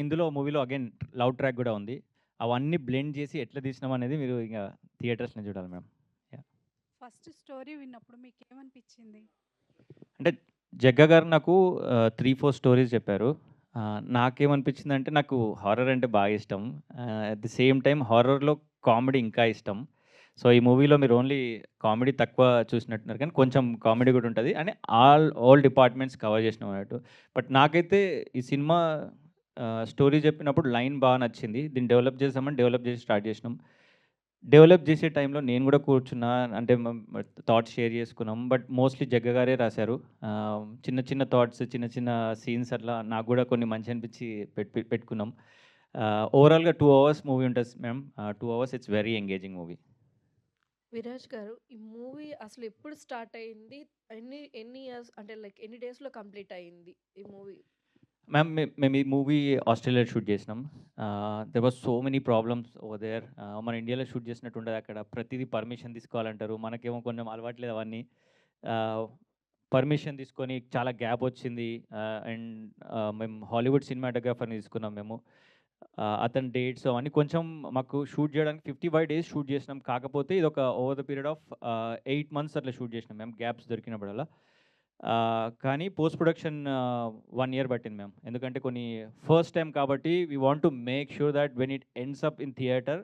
ఇందులో మూవీలో అగైన్ లవ్ ట్రాక్ కూడా ఉంది. అవన్నీ బ్లెండ్ చేసి ఎట్లా తీసినాం అనేది మీరు ఇంకా థియేటర్స్లో చూడాలి మ్యామ్. ఫస్ట్ స్టోరీ విన్నప్పుడు మీకు ఏమనిపించింది? అంటే జగ్గ గారు నాకు 3-4 స్టోరీస్ చెప్పారు. నాకేమనిపించిందంటే నాకు హారర్ అంటే బాగా ఇష్టం. అట్ ది సేమ్ టైం హారర్‌లో కామెడీ ఇంకా ఇష్టం. సో, ఈ మూవీలో మీరు ఓన్లీ కామెడీ తక్కువ చూసినట్టున్నారు కానీ కొంచెం కామెడీ కూడా ఉంటది. అండ్ ఆల్ డిపార్ట్మెంట్స్ కవర్ చేసినాం అన్నట్టు. బట్ నాకైతే ఈ సినిమా స్టోరీ చెప్పినప్పుడు లైన్ బాగా నచ్చింది. దీన్ని డెవలప్ చేసి స్టార్ట్ చేసినాం. డెవలప్ చేసే టైంలో నేను కూడా కూర్చున్నా. అంటే థాట్స్ షేర్ చేసుకున్నాం. బట్ మోస్ట్లీ జగ్గ గారే రాశారు. చిన్న చిన్న థాట్స్, చిన్న చిన్న సీన్స్ అట్లా నాకు కూడా కొన్ని మంచి అనిపించి పెట్టుకున్నాం. ఓవరాల్‌గా 2 అవర్స్ మూవీ ఉంటుంది ma'am. 2 hours it's very engaging movie. Viraj గారు, ఈ మూవీ అసలు ఎప్పుడు స్టార్ట్ అయింది? ఎన్ని ఎన్ని ఇయర్స్, అంటే లైక్ ఎన్ని డేస్‌లో కంప్లీట్ అయింది ఈ మూవీ? మ్యామ్ మేము ఈ మూవీ ఆస్ట్రేలియాలో షూట్ చేసినాం. There was so many problems over there. మన ఇండియాలో షూట్ చేసినట్టు ఉండదు అక్కడ. ప్రతిదీ పర్మిషన్ తీసుకోవాలంటారు. మనకేమో కొంచెం అలవాట్లేదు అవన్నీ. పర్మిషన్ తీసుకొని చాలా గ్యాప్ వచ్చింది. అండ్ మేము హాలీవుడ్ సినిమాటోగ్రాఫర్‌ని తీసుకున్నాం మేము. అతని డేట్స్ అవన్నీ కొంచెం మాకు షూట్ చేయడానికి 55 డేస్ షూట్ చేసినాం. కాకపోతే ఇదొక over the period of 8 months అట్లా షూట్ చేసినాం మేము, గ్యాప్స్ దొరికినప్పుడల్లా. కానీ పోస్ట్ ప్రొడక్షన్ 1 ఇయర్ పట్టింది మ్యామ్. ఎందుకంటే కొన్ని ఫస్ట్ టైం కాబట్టి we want to make sure that when it ends up in theatre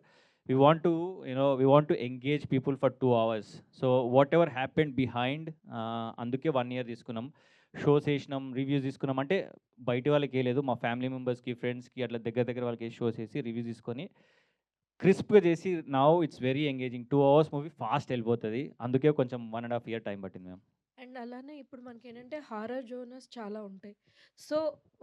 we want to engage people for 2 hours. So what ever happened behind, అందుకే 1 year తీసుకున్నాం. Shows వేసినాం, reviews తీసుకున్నాం. అంటే బయట వాళ్ళకి వేయలేదు, మా ఫ్యామిలీ మెంబర్స్కి, ఫ్రెండ్స్కి అట్లా దగ్గర వాళ్ళకి షోస్ వేసి రివ్యూస్ తీసుకొని క్రిస్ప్గా చేసి now it's very engaging. 2 hours movie fast వెళ్ళిపోతుంది. అందుకే కొంచెం 1.5 ఇయర్ టైం పట్టింది మ్యామ్. అండ్ అలానే ఇప్పుడు మనకేంటంటే హారర్ జోనర్స్ చాలా ఉంటాయి. సో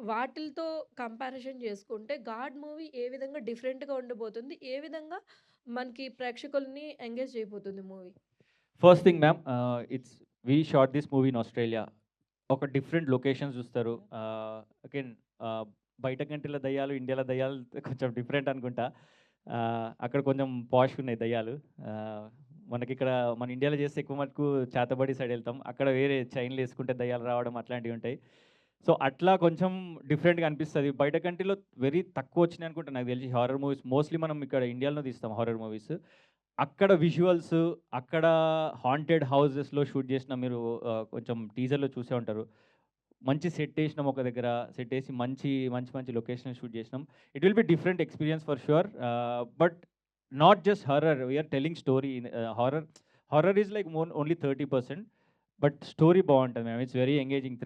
వాటిలతో కంపారిజన్ చేసుకుంటే గాడ్ మూవీ ఏ విధంగా డిఫరెంట్‌గా ఉండబోతుంది? ఏ విధంగా మనకి ప్రేక్షకుల్ని ఎంగేజ్ చేయబోతుంది movie? First thing ma'am, we shot this movie in Australia. ఒక డిఫరెంట్ లొకేషన్స్ చూస్తారు. అగైన్ బయట కంట్రీల దయ్యాలు, ఇండియాలో దయ్యాలు కొంచెం డిఫరెంట్ అనుకుంటా. అక్కడ కొంచెం పాష్ ఉన్నాయి దయ్యాలు. మనకిక్కడ మన ఇండియాలో చేస్తే ఎక్కువ మటుకు చేతబడి సైడ్ వెళ్తాం. అక్కడ వేరే చైన్లు వేసుకుంటే దయ్యాలు రావడం అట్లాంటివి ఉంటాయి. సో అట్లా కొంచెం డిఫరెంట్గా అనిపిస్తుంది. బయట కంట్రీలో వెరీ తక్కువ వచ్చినాయి అనుకుంటా నాకు తెలిసి హారర్ మూవీస్. మోస్ట్లీ మనం ఇక్కడ ఇండియాలో తీస్తాం హారర్ మూవీస్. అక్కడ విజువల్స్, అక్కడ హాంటెడ్ హౌసెస్లో షూట్ చేసిన మీరు కొంచెం టీజర్లో చూసే ఉంటారు. మంచి సెట్ వేసినాం, ఒక దగ్గర సెట్ వేసి మంచి మంచి మంచి లొకేషన్ షూట్ చేసినాం. It will be different experience for sure. But not just horror, we are telling story. Horror is like only 30%. But story బాగుంటుంది ma'am. It's very engaging,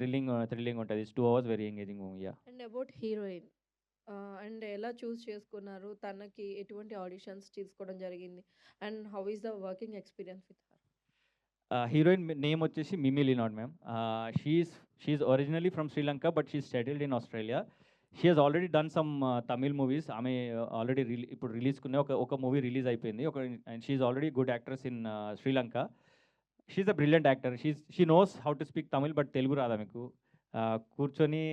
thrilling ఉంటుంది. It's 2 hours very engaging movie. Yeah. And about heroine and ఎలా choose చేసుకున్నారు? తనకి ఎటువంటి auditions తీసుకోవడం జరిగింది? And how is the working experience with her? Heroine name వచ్చేసి మిమీ లినాడ్ ma'am. She is originally from Sri Lanka, but she settled in Australia. She has already done some Tamil movies. ఆమె ఆల్రెడీ ఇప్పుడు రిలీజ్కునే ఒక మూవీ రిలీజ్ అయిపోయింది. And she's already good actress in Sri Lanka. She's a brilliant actor. She knows how to speak Tamil, but Telugu రాదు ఆమెకు. కూర్చొని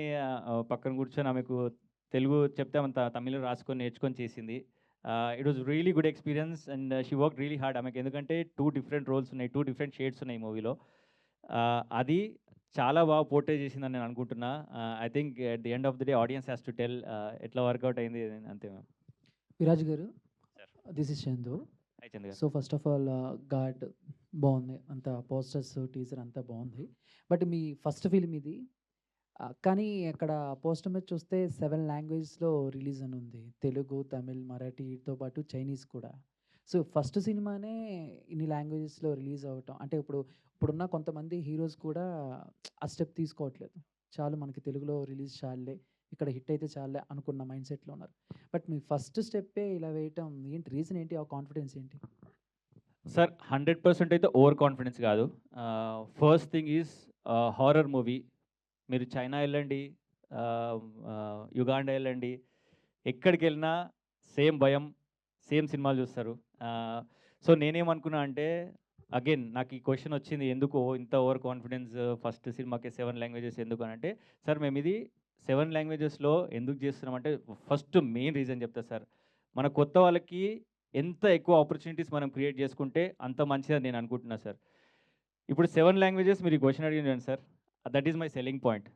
పక్కన కూర్చొని ఆమెకు తెలుగు చెప్తే ఆమె తమిళ్ రాసుకొని నేర్చుకొని చేసింది. It was really good experience and she work really hard. ఆమెకు ఎందుకంటే 2 డిఫరెంట్ రోల్స్ ఉన్నాయి, 2 డిఫరెంట్ షేడ్స్ ఉన్నాయి ఈ మూవీలో. అది చాలా బాగా పోర్ట్రే చేసిందని నేను అనుకుంటున్నా. I think at the end of the day audience has to tell ఎట్లా వర్కౌట్ అయింది అంతే మ్యామ్. విరాజ్ గారు, Sir. This is Chandu. Hi Chandra గారు. So first of all god బాగుంది, అంత పోస్టర్స్ టీజర్ అంతా బాగుంది. బట్ మీ ఫస్ట్ ఫిల్మ్ ఇది, కానీ అక్కడ పోస్టర్ మీద చూస్తే 7 లాంగ్వేజ్లో రిలీజ్ అని ఉంది. తెలుగు, తమిళ్, మరాఠీతో పాటు చైనీస్ కూడా. సో ఫస్ట్ సినిమానే ఇన్ని లాంగ్వేజెస్లో రిలీజ్ అవ్వటం అంటే ఇప్పుడున్న కొంతమంది హీరోస్ కూడా ఆ స్టెప్ తీసుకోవట్లేదు. చాలు మనకి తెలుగులో రిలీజ్ చాలే, ఇక్కడ హిట్ అయితే చాలే అనుకున్న మైండ్ సెట్లో ఉన్నారు. బట్ మీ ఫస్ట్ స్టెప్పే ఇలా వేయటం ఏంటి? రీజన్ ఏంటి? ఆ కాన్ఫిడెన్స్ ఏంటి? సార్ 100% అయితే ఓవర్ కాన్ఫిడెన్స్ కాదు. First thing is horror movie. మీరు చైనా వెళ్ళండి, యుగాండా వెళ్ళండి, ఎక్కడికి వెళ్ళినా సేమ్ భయం, సేమ్ సినిమాలు చూస్తారు. సో నేనేమనుకున్నా అంటే, అగైన్ నాకు ఈ క్వశ్చన్ వచ్చింది, ఎందుకు ఇంత ఓవర్ కాన్ఫిడెన్స్ ఫస్ట్ సినిమాకి 7 లాంగ్వేజెస్ ఎందుకు అని అంటే, సార్ మేము ఇది 7 లాంగ్వేజెస్లో ఎందుకు చేస్తున్నామంటే, ఫస్ట్ మెయిన్ రీజన్ చెప్తా సార్. మన కొత్త వాళ్ళకి ఎంత ఎక్కువ ఆపర్చునిటీస్ మనం క్రియేట్ చేసుకుంటే అంత మంచిదని నేను అనుకుంటున్నా సార్. ఇప్పుడు 7 లాంగ్వేజెస్ మీరు ఈ క్వశ్చన్ అడిగినాను sir, that is my selling point.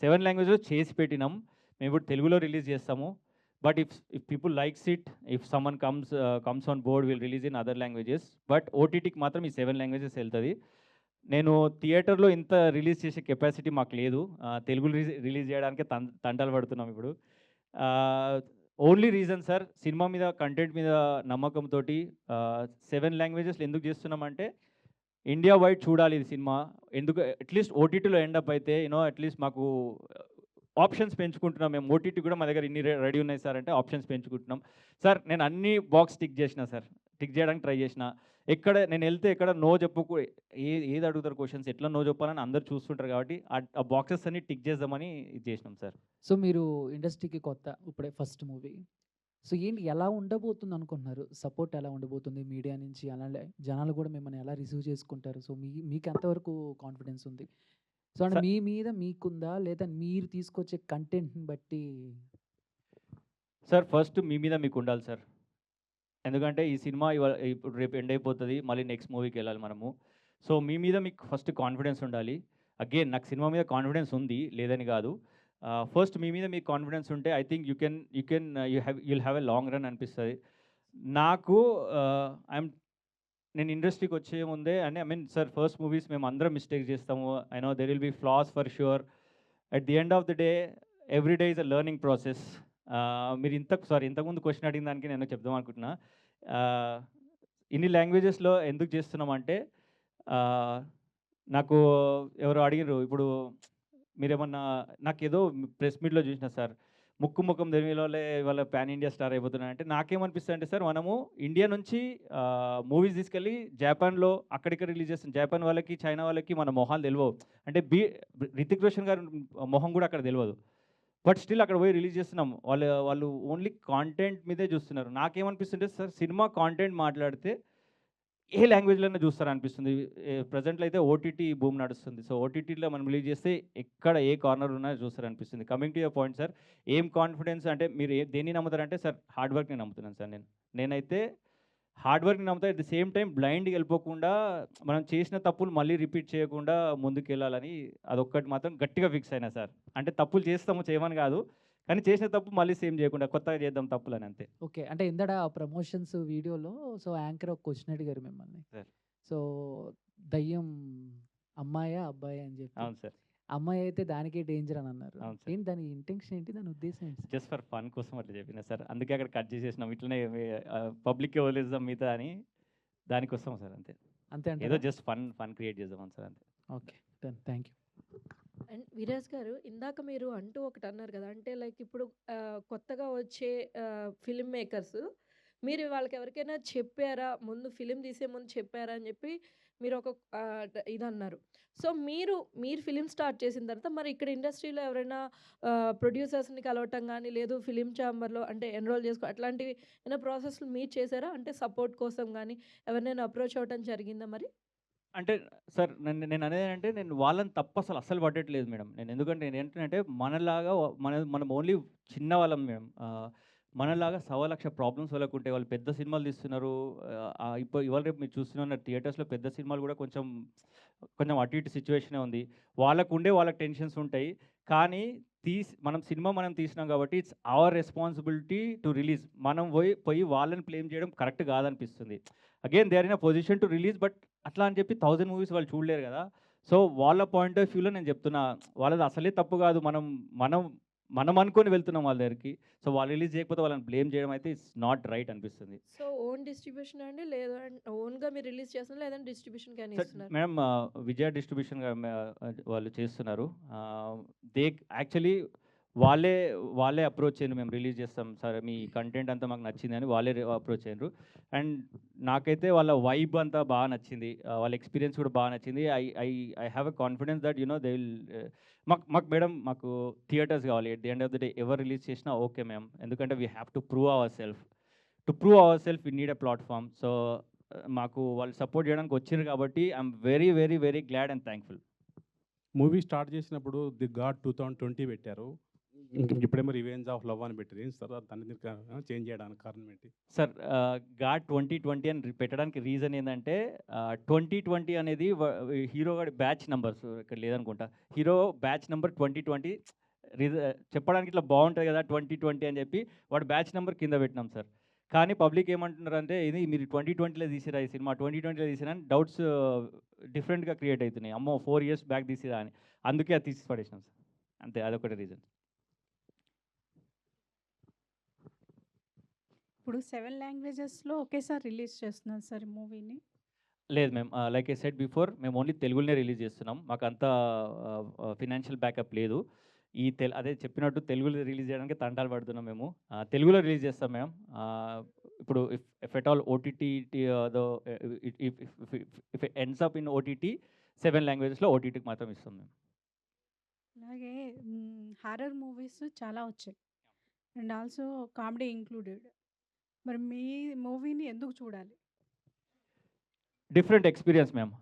7 languages చేసి పెట్టినాం, మేము ఇప్పుడు తెలుగులో రిలీజ్ చేస్తాము. But if people likes it, if someone comes on board, will release in other languages. But ఓటీటీకి మాత్రం ఈ 7 లాంగ్వేజెస్ వెళ్తుంది. నేను థియేటర్లో ఇంత రిలీజ్ చేసే కెపాసిటీ మాకు లేదు. తెలుగు రిలీజ్ చేయడానికి తంటాలు పడుతున్నాం ఇప్పుడు. ఓన్లీ రీజన్ సార్, సినిమా మీద, కంటెంట్ మీద నమ్మకంతో 7 లాంగ్వేజెస్లో ఎందుకు చేస్తున్నామంటే, ఇండియా వైడ్ చూడాలి ఇది సినిమా. ఎందుకు అట్లీస్ట్ ఓటీటీలో ఎండప్ అయితే అట్లీస్ట్ మాకు ఆప్షన్స్ పెంచుకుంటున్నాం. మేము ఓటీటీ కూడా మా దగ్గర ఇన్ని రెడీ ఉన్నాయి సార్ అంటే ఆప్షన్స్ పెంచుకుంటున్నాం. సార్ నేను అన్ని బాక్స్ టిక్ చేసిన సార్, టిక్ చేయడానికి ట్రై చేసిన. ఎక్కడ నేను వెళ్తే ఎక్కడ నో చెప్పకు, ఏది అడుగుతారు క్వశ్చన్స్, ఎట్లా నో చెప్పాలని అందరు చూస్తుంటారు కాబట్టి ఆ బాక్సెస్ అన్ని టిక్ చేద్దామని ఇది చేసినాం సార్. సో మీరు ఇండస్ట్రీకి కొత్త, ఇప్పుడే ఫస్ట్ మూవీ. సో ఏంటి, ఎలా ఉండబోతుంది అనుకుంటున్నారు? సపోర్ట్ ఎలా ఉండబోతుంది మీడియా నుంచి? అలానే జనాలు కూడా మిమ్మల్ని ఎలా రిసీవ్ చేసుకుంటారు? సో మీకు ఎంతవరకు కాన్ఫిడెన్స్ ఉంది? సో అంటే మీ మీద మీకుందా, లేదా మీరు తీసుకొచ్చే కంటెంట్ని బట్టి? సార్ ఫస్ట్ మీ మీద మీకు ఉండాలి సార్. ఎందుకంటే ఈ సినిమా ఇప్పుడు రేపు ఎండ్ అయిపోతుంది, మళ్ళీ నెక్స్ట్ మూవీకి వెళ్ళాలి మనము. సో మీ మీద మీకు ఫస్ట్ కాన్ఫిడెన్స్ ఉండాలి. అగైన్ నాకు సినిమా మీద కాన్ఫిడెన్స్ ఉంది, లేదని కాదు. ఫస్ట్ మీ మీద మీకు కాన్ఫిడెన్స్ ఉంటే I think you'll have a long run అనిపిస్తుంది నాకు. నేను ఇండస్ట్రీకి వచ్చే ముందే I mean sir, first movies మేము అందరం మిస్టేక్ చేస్తాము. I know there will be flaws for sure. At the end of the day every day is a learning process. మీరు ఇంతకుముందు క్వశ్చన్ అడిగిన దానికి నేను చెప్దాం అనుకుంటున్నా. ఇన్ని లాంగ్వేజెస్లో ఎందుకు చేస్తున్నామంటే, నాకు ఎవరో అడిగినారు, ఇప్పుడు మీరేమన్నా నాకేదో ప్రెస్ మీట్లో చూసిన సార్, ముఖం తెలివిలోనే వాళ్ళ పాన్ ఇండియా స్టార్ అయిపోతున్నా అంటే, నాకేమనిపిస్తుంది అంటే సార్, మనము ఇండియా నుంచి మూవీస్ తీసుకెళ్ళి జపాన్లో అక్కడిక్కడ రిలీజ్ చేస్తాం. జపాన్ వాళ్ళకి, చైనా వాళ్ళకి మన మొహాలు తెలియవు. అంటే రితిక్ రోషన్ గారి మొహం కూడా అక్కడ తెలియదు. బట్ స్టిల్ అక్కడ పోయి రిలీజ్ చేస్తున్నాం. వాళ్ళు ఓన్లీ కాంటెంట్ మీదే చూస్తున్నారు. నాకేమనిపిస్తుంటే సార్, సినిమా కాంటెంట్ మాట్లాడితే ఏ లాంగ్వేజ్లోనే చూస్తారు అనిపిస్తుంది. ప్రజెంట్లో అయితే ఓటీటీ బూమ్ నడుస్తుంది. సో ఓటీటీలో మనం రిలీజ్ చేస్తే ఎక్కడ ఏ కార్నర్ ఉన్నా చూస్తారు అనిపిస్తుంది. Coming to your point sir, ఏం కాన్ఫిడెన్స్ అంటే మీరు దేన్ని నమ్ముతారంటే సార్, హార్డ్ వర్క్ని నమ్ముతున్నాను సార్. నేనైతే హార్డ్ వర్క్‌ని నమ్ముతా. అట్ ది సేమ్ టైమ్ బ్లైండ్‌గా వెళ్ళిపోకుండా మనం చేసిన తప్పులు మళ్ళీ రిపీట్ చేయకుండా ముందుకెళ్ళాలని అదొక్కటి మాత్రం గట్టిగా ఫిక్స్ అయినా సార్. అంటే తప్పులు చేస్తాము చేయమని కాదు. కానీ చేసిన తప్పు మళ్ళీ సేమ్ చేయకుండా కొత్తగా చేద్దాం తప్పులని అంతే. ఓకే. అంటే ఇందాడ ప్రమోషన్స్ వీడియోలో సో, యాంకర్ ఒక క్వెషన్ అడిగారు మిమ్మల్ని. సార్. సో, దయ్యం అమ్మాయా? అబ్బాయా? అని చెప్పి. అవును సార్. అమ్మాయి అయితే దానికే డేంజర్ అని అన్నారు. అవును సార్. ఏంటి దాని ఇంటెన్షన్ ఏంటి? దాని ఉద్దేశం ఏంటి సార్? జస్ట్ ఫర్ ఫన్ కోసం అట్లా చెప్పిన సార్. అందుకే అక్కడ కట్ చేసేసినాం. ఇట్లనే పబ్లిక్‌కి వదిలేద్దాం మిగతా అని దానికోసం సార్ అంతే. అంతే ఏదో అంటారా? జస్ట్ ఫన్ క్రియేట్ చేద్దామని సార్ అంతే. Okay. Done. Thank you. And Viraj గారు ఇందాక మీరు అంటూ ఒకటి అన్నారు కదా! అంటే లైక్ ఇప్పుడు కొత్తగా వచ్చే ఫిల్మ్ మేకర్స్ మీరు వాళ్ళకి ఎవరికైనా చెప్పారా? ముందు ఫిల్మ్ తీసే ముందు చెప్పారా? అని చెప్పి మీరు ఒక ఇదన్నారు. సో, మీరు ఫిల్మ్ స్టార్ట్ చేసిన తర్వాత మరి ఇక్కడ ఇండస్ట్రీలో ఎవరైనా ప్రొడ్యూసర్స్‌ని కలవటం గానీ, లేదు ఫిల్మ్ ఛాంబర్‌లో అంటే ఎన్రోల్ చేసుకో అట్లాంటివి ఏమైనా ప్రాసెస్‌లు మీరు చేసారా? అంటే సపోర్ట్ కోసం గానీ, ఎవరినైనా అప్రోచ్ అవ్వటం జరిగిందా మరి? అంటే సార్ నేననేదేంటంటే నేను వాళ్ళని తప్పు అస్సలు పట్టట్లేదు మేడం. ఎందుకంటే నేనేంటంటే మనలాగా మనం ఓన్లీ చిన్నవాళ్ళం మేడం. మనలాగా 1,00,000 ప్రాబ్లమ్స్ వాళ్ళకుంటాయి. వాళ్ళు పెద్ద సినిమాలు తీస్తున్నారు. ఇవాళ రేపు మీరు చూస్తూనే ఉన్నారు థియేటర్స్‌లో పెద్ద సినిమాలు కూడా కొంచెం అటు ఇటు సిట్యుయేషనే ఉంది. వాళ్ళకి టెన్షన్స్ ఉంటాయి. కానీ మనం సినిమా తీసినాం కాబట్టి it's our responsibility to release. మనం పోయి వాళ్ళని బ్లేమ్ చేయడం కరెక్ట్ కాదనిపిస్తుంది. Again they are in a position to release but అట్లా అని చెప్పి 1000 మూవీస్ వాళ్ళు చూడలేరు కదా! సో, వాళ్ళ పాయింట్ ఆఫ్ వ్యూలో నేను చెప్తున్నా. వాళ్ళది అసలే తప్పు కాదు. మనం అనుకోని వెళ్తున్నాం వాళ్ళ దగ్గరికి. సో, వాళ్ళు రిలీజ్ చేయకపోతే వాళ్ళని బ్లేమ్ చేయడం అయితే ఇట్స్ నాట్ రైట్ అనిపిస్తుంది. సో, ఓన్ డిస్ట్రిబ్యూషనా అండి? లేదా ఓన్‌గా మీరు రిలీజ్ చేస్తున్నారా? లేదంటే డిస్ట్రిబ్యూషన్‌కేమైనా సార్ ఇస్తున్నారా? మేడం విజయ డిస్ట్రిబ్యూషన్ వాళ్ళు చేస్తున్నారు. దే యాక్చువల్లీ వాళ్ళే అప్రోచ్ అయ్యిండ్రు. మేము రిలీజ్ చేస్తాం సార్. మీ కంటెంట్ అంతా మాకు నచ్చిందని వాళ్ళే అప్రోచ్ అయ్యిండ్రు. అండ్ నాకైతే వాళ్ళ వైబ్ అంతా బాగా నచ్చింది. వాళ్ళ ఎక్స్‌పీరియన్స్ కూడా బాగా నచ్చింది. I have a confidence that they will మాకు థియేటర్స్ కావాలి. At the end of the day ఎవరు రిలీజ్ చేసినా ఓకే మ్యామ్. ఎందుకంటే we have to prove our self. To prove our self we need a platform. So, మాకు వాళ్ళు support చేయడానికి వచ్చిర్రు కాబట్టి I'm very, very, very glad and thankful. Movie start చేసినప్పుడు 'the god 2020' పెట్టారు. ఇప్పుడేమో 'రివెంజ్ ఆఫ్ లవ్' అని పెట్టారు. ఏం సార్ దాన్ని చేంజ్ చేయడానికి కారణం ఏంటి? సార్ గాడ్ 2020 అని పెట్టడానికి రీజన్ ఏందంటే 2020 అనేది హీరో గాడి బ్యాచ్ నంబర్స్ ఇక్కడ లేదనుకుంటా. హీరో బ్యాచ్ నంబర్ 2020 చెప్పడానికి ఇట్లా బాగుంటుంది కదా 2020 అని చెప్పి వాడు బ్యాచ్ నంబర్ కింద పెట్టినాం సార్. కానీ పబ్లిక్ ఏమంటున్నారంటే ఇది మీరు 2020లో తీసిరా ఈ సినిమా 2020లో తీసిరా అని డౌట్స్ డిఫరెంట్‌గా క్రియేట్ అవుతున్నాయి. అమ్మో 4 ఇయర్స్ బ్యాక్ తీసిరా అని. అందుకే అది తీసి పడేసినాం సార్. అంతే అదొకటే రీజన్. ఇప్పుడు 7 లాంగ్వేజెస్‌లో ఒకేసారి రిలీజ్ చేస్తున్నారు సార్ ఈ మూవీని. లేదు ma'am. Like I said before మేము ఓన్లీ తెలుగులోనే రిలీజ్ చేస్తున్నాం. మాకంత ఫినాన్షియల్ బ్యాకప్ లేదు. అదే చెప్పినట్టు తెలుగులో రిలీజ్ చేయడానికి తంటాలు పడుతున్నాం మేము. తెలుగులో రిలీజ్ చేస్తాం మ్యామ్. ఇప్పుడు if at all OTT though if it ends up in OTT 7 లాంగ్వేజెస్‌లో ఓటీటీకి మాత్రం ఇస్తాం మేము. అలాగే హారర్ మూవీస్ చాలా వచ్చాయి. And also comedy included. మరి మీ మూవీని ఎందుకు చూడాలి? Different experience ma'am.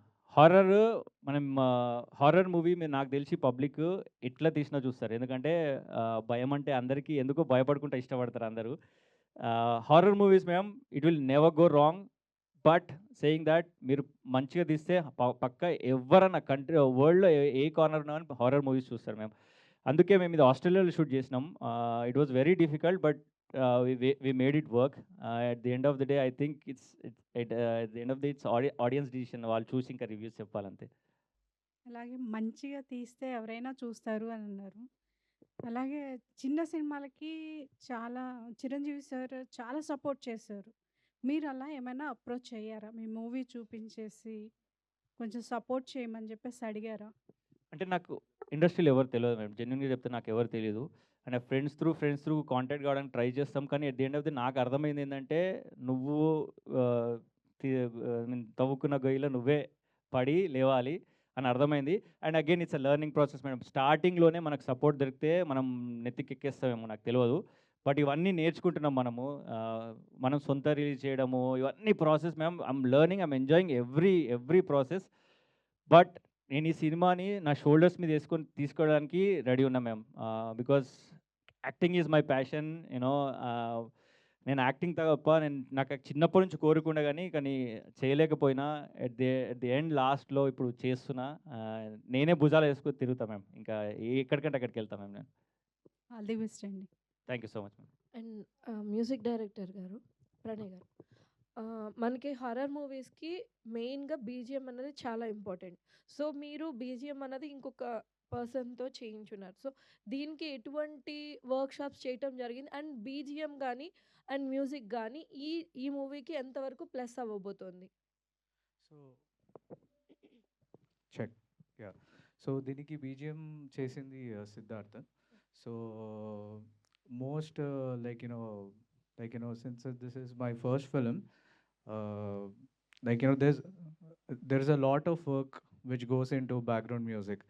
Horror movie నాకు తెలిసి పబ్లిక్ ఎట్లా తీసినా చూస్తారు. ఎందుకంటే భయం అంటే అందరికీ ఎందుకో భయపడుకుంటా ఇష్టపడతారు అందరూ. Horror movies ma'am it will never go wrong. But saying that మీరు మంచిగా తీస్తే పక్కా ఎవరన్నా వరల్డ్‌లో ఏ కార్నర్‌లో అయినా హారర్ మూవీస్ చూస్తారు మ్యామ్. అందుకే మేము ఇది ఆస్ట్రేలియాలో షూట్ చేసినాం. It was very difficult but we made it work. At the end of the day I think at the end of the day it's audience decision. వాళ్ళు చూసి ఇంకా రివ్యూస్ చెప్పాలంతే. అలాగే మంచిగా తీస్తే ఎవరైనా చూస్తారు అని అన్నారు. అలాగే చిన్న సినిమాలకి చాలా చిరంజీవి సార్ చాలా సపోర్ట్ చేశారు. మీరు అలా ఏమైనా అప్రోచ్ అయ్యారా? మీ మూవీ చూపించేసి కొంచెం సపోర్ట్ చేయమని చెప్పేసి అడిగారా? అంటే నాకు ఇండస్ట్రీలో ఎవరు తెలియదు మేడం. జెన్యూన్‌గా చెప్తే నాకు ఎవరు తెలీదు. అండ్ ఫ్రెండ్స్ త్రూ కాంటాక్ట్ కావడానికి ట్రై చేస్తాం. కానీ at the end of the నాకు అర్థమైంది ఏంటంటే నువ్వు తవ్వుకున్న గొయ్యిలో నువ్వే పడి లేవాలి అని అర్థమైంది. And again it's a learning process madam. స్టార్టింగ్‌లోనే మనకు సపోర్ట్ దొరికితే మనం నెత్తికెక్కేస్తామేమో నాకు తెలియదు. బట్ ఇవన్నీ నేర్చుకుంటున్నాం మనము. మనం సొంత రిలీజ్ చేయడము ఇవన్నీ process ma'am. I'm learning, I'm enjoying every process. But నేను ఈ సినిమాని నా షోల్డర్స్ మీద తీసుకోవడానికి రెడీ ఉన్నా ma'am. Because acting is my passion. నేను యాక్టింగ్ తప్ప నాకు చిన్నప్పటి నుంచి కోరుకుండే కానీ చేయలేకపోయినా ఎట్ ది ఎండ్ లాస్ట్‌లో ఇప్పుడు చేస్తున్నా. నేనే భుజాలు వేసుకొని తిరుగుతా మ్యామ్. ఇంకా ఎక్కడికంటే అక్కడికి వెళ్తా మ్యామ్ నేను. ఆల్ ది బెస్ట్ అండి. Thank you so much ma'am. And music director గారు ప్రణయ్ గారు, మనకి హారర్ మూవీస్కి మెయిన్గా బీజిఎం అనేది చాలా ఇంపార్టెంట్. సో మీరు బీజిఎం అనేది ఇంకొక పర్సన్తో చేయించున్నారు. సో దీనికి ఎటువంటి వర్క్షాప్స్ చేయటం జరిగింది? అండ్ బీజిఎం కానీ అండ్ మ్యూజిక్ కానీ ఈ ఈ మూవీకి ఎంతవరకు ప్లస్ అవ్వబోతోంది? So check yeah! సో దీనికి బీజీఎం చేసింది Siddharth. So most since this is my first film, there's a lot of work which goes into background music.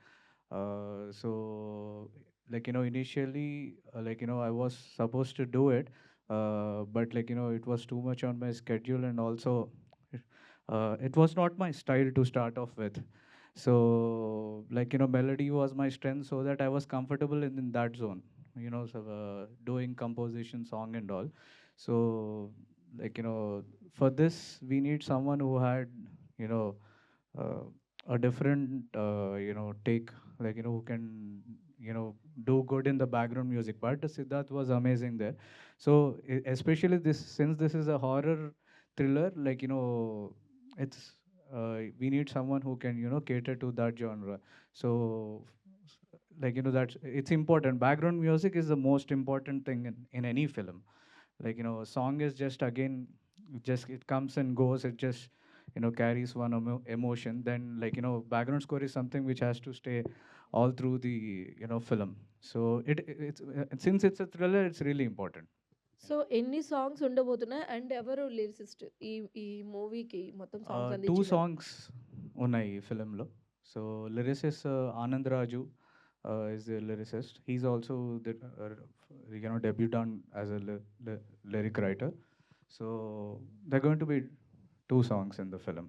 So initially, I was supposed to do it, but it was too much on my schedule, and also it was not my style to start off with. So melody was my strength, so that I was comfortable in that zone, doing composition, song and all. So for this we need someone who had uh, a different take, who can do good in the background music part. Siddharth was amazing there. So especially this, since this is a horror thriller, it's we need someone who can cater to that genre. So that's, it's important. Background music is the most important thing in any film. Song is just, again, just it comes and goes, it just carries one emotion. Then background score is something which has to stay all through the film. So it's since it's a thriller, it's really important. So ఎన్ని songs ఉండబోతున్నాయి and ఎవరు lyricist ఈ ఈ మూవీకి మొత్తం songs 2 అందించిన? songs ఉన్నాయి ఈ ఫిలింలో. So lyricist Anand Raju is the lyricist. He's also the debutant as a lyric writer. So there are going to be 2 songs in the film.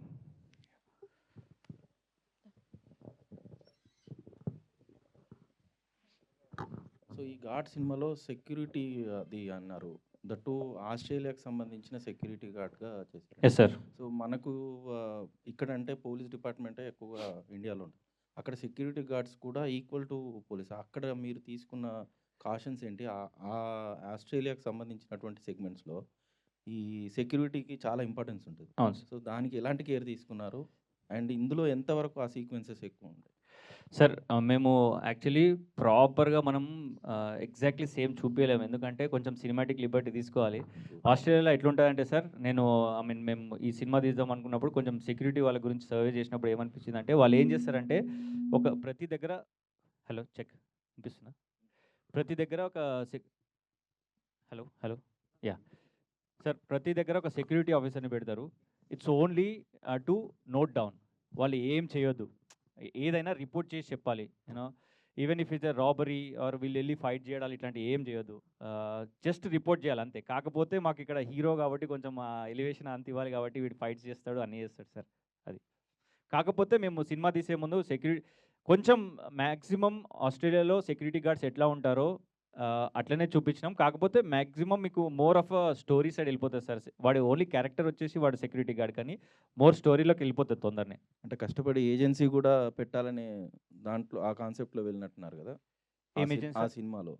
So ఈ ఘాట్ సినిమాలో సెక్యూరిటీ అది అన్నారు. దట్టు ఆస్ట్రేలియాకి సంబంధించిన సెక్యూరిటీ గార్డ్‌గా చేశారు. Yes sir. సో మనకు ఇక్కడంటే పోలీస్ డిపార్ట్మెంటే ఎక్కువగా ఇండియాలో ఉంటుంది. అక్కడ సెక్యూరిటీ గార్డ్స్ కూడా ఈక్వల్ టు పోలీస్. అక్కడ మీరు తీసుకున్న కాషన్స్ ఏంటి? ఆస్ట్రేలియాకి సంబంధించినటువంటి సెగ్మెంట్స్‌లో ఈ సెక్యూరిటీకి చాలా ఇంపార్టెన్స్ ఉంటుంది. అవును సార్. సో దానికి ఎలాంటి కేర్ తీసుకున్నారు? అండ్ ఇందులో ఎంతవరకు ఆ సీక్వెన్సెస్ ఎక్కువ ఉంటాయి? సార్ మేము యాక్చువల్లీ ప్రాపర్గా మనం ఎగ్జాక్ట్లీ సేమ్ చూపించలేము, ఎందుకంటే కొంచెం సినిమాటిక్ లిబర్టీ తీసుకోవాలి. ఆస్ట్రేలియాలో ఎట్లుంటుందంటే సార్, నేను మేము ఈ సినిమా తీద్దాం అనుకున్నప్పుడు కొంచెం సెక్యూరిటీ వాళ్ళ గురించి సర్వే చేసినప్పుడు ఏమనిపించింది అంటే, వాళ్ళు ఏం చేస్తారంటే ప్రతి దగ్గర హలో చెక్ వినిపిస్తుందా? ప్రతి దగ్గర హలో యా సార్, ప్రతి దగ్గర ఒక సెక్యూరిటీ ఆఫీసర్ని పెడతారు. It's only to note down. వాళ్ళు ఏం చేయొద్దు, ఏదైనా రిపోర్ట్ చేసి చెప్పాలి. Even if it's robbery or వీళ్ళు వెళ్ళి ఫైట్ చేయడాలు ఇట్లాంటి ఏం చేయొద్దు, జస్ట్ రిపోర్ట్ చేయాలి అంతే. కాకపోతే మాకు ఇక్కడ హీరో కాబట్టి కొంచెం ఎలివేషన్ అంత ఇవ్వాలి కాబట్టి వీడు ఫైట్స్ చేస్తాడు, అన్నీ చేస్తాడు సార్. అది కాకపోతే మేము సినిమా తీసే ముందు కొంచెం మ్యాక్సిమం ఆస్ట్రేలియాలో సెక్యూరిటీ గార్డ్స్ ఎట్లా ఉంటారో అట్లనే చూపించినాం. కాకపోతే మ్యాక్సిమం మీకు మోర్ ఆఫ్ స్టోరీ సైడ్ వెళ్ళిపోతుంది సార్. వాడు ఓన్లీ క్యారెక్టర్ వచ్చేసి వాడు సెక్యూరిటీ గార్డ్, కానీ మోర్ స్టోరీలోకి వెళ్ళిపోతుంది తొందరనే. అంటే కష్టపడి ఏజెన్సీ కూడా పెట్టాలనే దాంట్లో ఆ కాన్సెప్ట్లో వెళ్ళినట్టున్నారు కదా ఏం ఏజెన్సీ ఆ సినిమాలో?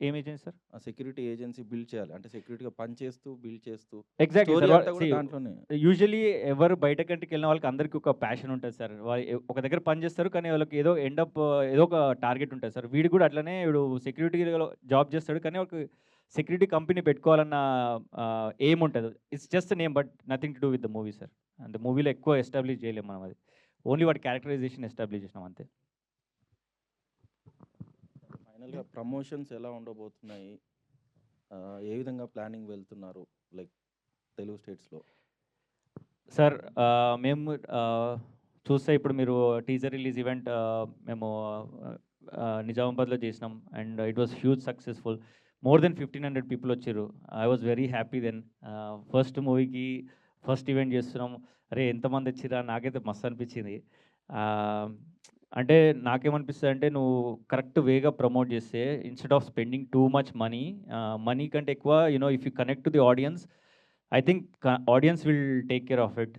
ఏం ఏజెన్సీ సార్? ఆ సెక్యూరిటీ ఏజెన్సీ బిల్డ్ చేయాలి, అంటే సెక్యూరిటీగా పని చేస్తూ బిల్డ్ చేస్తూ ఎగ్జాక్ట్లీ దాంట్లోనే. యూజువలీ ఎవరు బయట కంటికి వెళ్ళిన వాళ్ళకి అందరికీ ఒక ప్యాషన్ ఉంటుంది సార్. వాళ్ళు ఒక దగ్గర పని చేస్తారు, కానీ వాళ్ళకి ఏదో ఎండప్ ఏదో ఒక టార్గెట్ ఉంటుంది సార్. వీడు కూడా అట్లనే, వీడు సెక్యూరిటీలో జాబ్ చేస్తాడు, కానీ ఒక సెక్యూరిటీ కంపెనీ పెట్టుకోవాలన్న ఏం ఉంటుంది. It's just name, but nothing to do with the movie sir. And మూవీలో ఎక్కువ ఎస్టాబ్లిష్ చేయలేము మనం, అది ఓన్లీ వాటి క్యారెక్టరైజేషన్ ఎస్టాబ్లిష్ చేసినాం అంతే. ఫైనల్గా ప్రమోషన్స్ ఎలా ఉండబోతున్నాయి? ఏ విధంగా ప్లానింగ్ వెళ్తున్నారు లైక్ తెలుగు స్టేట్స్లో? సార్ మేము చూస్తే ఇప్పుడు మీరు టీజర్ రిలీజ్ ఈవెంట్ మేము నిజామాబాద్లో చేసినాం, and it was huge successful. More than 1500 people వచ్చారు. I was very happy then. First మూవీకి ఫస్ట్ ఈవెంట్ చేస్తున్నాం, అరే ఎంతమంది వచ్చిరా, నాకైతే మస్తు అనిపించింది. అంటే నాకేమనిపిస్తుంది అంటే నువ్వు కరెక్ట్ వేగా ప్రమోట్ చేస్తే instead of spending too much money, money కంటే ఎక్కువ if you connect to the audience, I think audience will take care of it.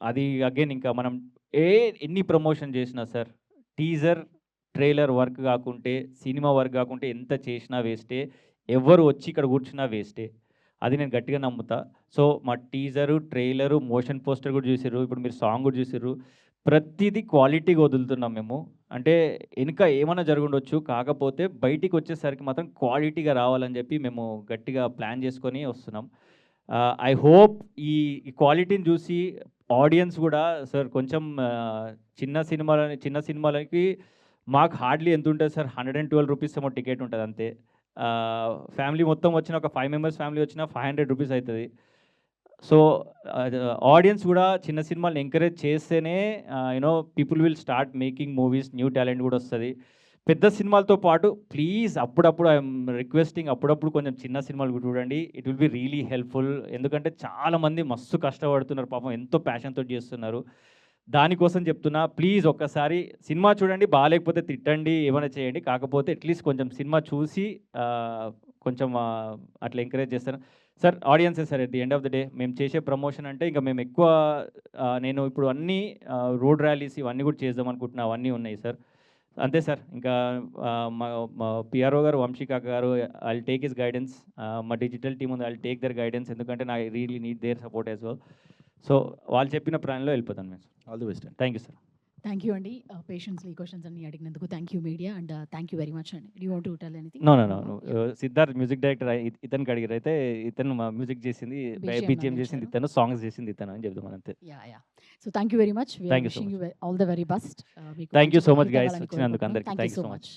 అది అగైన్ ఇంకా మనం ఎన్ని ప్రమోషన్ చేసినా సార్, టీజర్ ట్రైలర్ వర్క్ కాకుంటే, సినిమా వర్క్ కాకుంటే ఎంత చేసినా వేస్టే, ఎవరు వచ్చి ఇక్కడ కూర్చున్నా వేస్టే. అది నేను గట్టిగా నమ్ముతా. సో మా టీజరు, ట్రైలరు, మోషన్ పోస్టర్ కూడా చూసిర్రు, ఇప్పుడు మీరు సాంగ్ కూడా చూసిర్రు. ప్రతిదీ క్వాలిటీగా వదులుతున్నాం మేము. అంటే వెనుక ఏమైనా జరుగుండొచ్చు, కాకపోతే బయటికి వచ్చేసరికి మాత్రం క్వాలిటీగా రావాలని చెప్పి మేము గట్టిగా ప్లాన్ చేసుకొని వస్తున్నాం. ఐ హోప్ ఈ క్వాలిటీని చూసి ఆడియన్స్ కూడా సార్ కొంచెం చిన్న సినిమాలకి మాకు హార్డ్లీ ఎంత ఉంటుంది సార్, 112 రూపీస్ ఏమో టికెట్ ఉంటుంది అంతే. ఫ్యామిలీ మొత్తం వచ్చిన ఒక 5 మెంబర్స్ ఫ్యామిలీ వచ్చిన 500 రూపీస్ అవుతుంది. సో ఆడియన్స్ కూడా చిన్న సినిమాలను ఎంకరేజ్ చేస్తేనే people will start making movies, new talent కూడా వస్తుంది. పెద్ద సినిమాలతో పాటు ప్లీజ్ అప్పుడప్పుడు ఐఎమ్ రిక్వెస్టింగ్, అప్పుడప్పుడు కొంచెం చిన్న సినిమాలు కూడా చూడండి. It will be really helpful. ఎందుకంటే చాలామంది మస్తు కష్టపడుతున్నారు పాపం, ఎంతో ప్యాషన్తో చేస్తున్నారు. దానికోసం చెప్తున్నా, ప్లీజ్ ఒక్కసారి సినిమా చూడండి, బాగాలేకపోతే తిట్టండి, ఏమైనా చేయండి, కాకపోతే అట్లీస్ట్ కొంచెం సినిమా చూసి కొంచెం అట్లా ఎంకరేజ్ చేస్తాను సార్. ఆడియన్సే sir at the end of the day మేము చేసే ప్రమోషన్ అంటే ఇంకా మేము ఎక్కువ నేను ఇప్పుడు అన్నీ రోడ్ ర్యాలీస్ ఇవన్నీ కూడా చేద్దాం అనుకుంటున్నా, అవన్నీ ఉన్నాయి సార్. అంతే సార్. ఇంకా మా పిఆర్ఓ గారు వంశీకా గారు, I will take his guidance. మా డిజిటల్ టీమ్ ఉంది, I will take their guidance, ఎందుకంటే నా really need their support as well. So వాళ్ళు చెప్పిన ప్లాన్లో వెళ్ళిపోతాను మేము. All the best. Thank you sir. Thank you అండి, పేషెన్స్లీ క్వశ్చన్స్ అన్ని అడిగినందుకు. Thank you media, and thank you very much అండి. Do want to tell anything? No. Siddharth music director, ఇతనికి అడిగారు. అయితే ఇతను మ్యూజిక్ చేసింది, బీజిఎం చేసింది ఇతను, సాంగ్స్ చేసింది ఇతను అని చెప్తాం అంతే. Yeah. So thank you very much. Thank you so wishing you all the very best. Thank you so much guys వచ్చినందుకు అందరికీ. Thank you so much.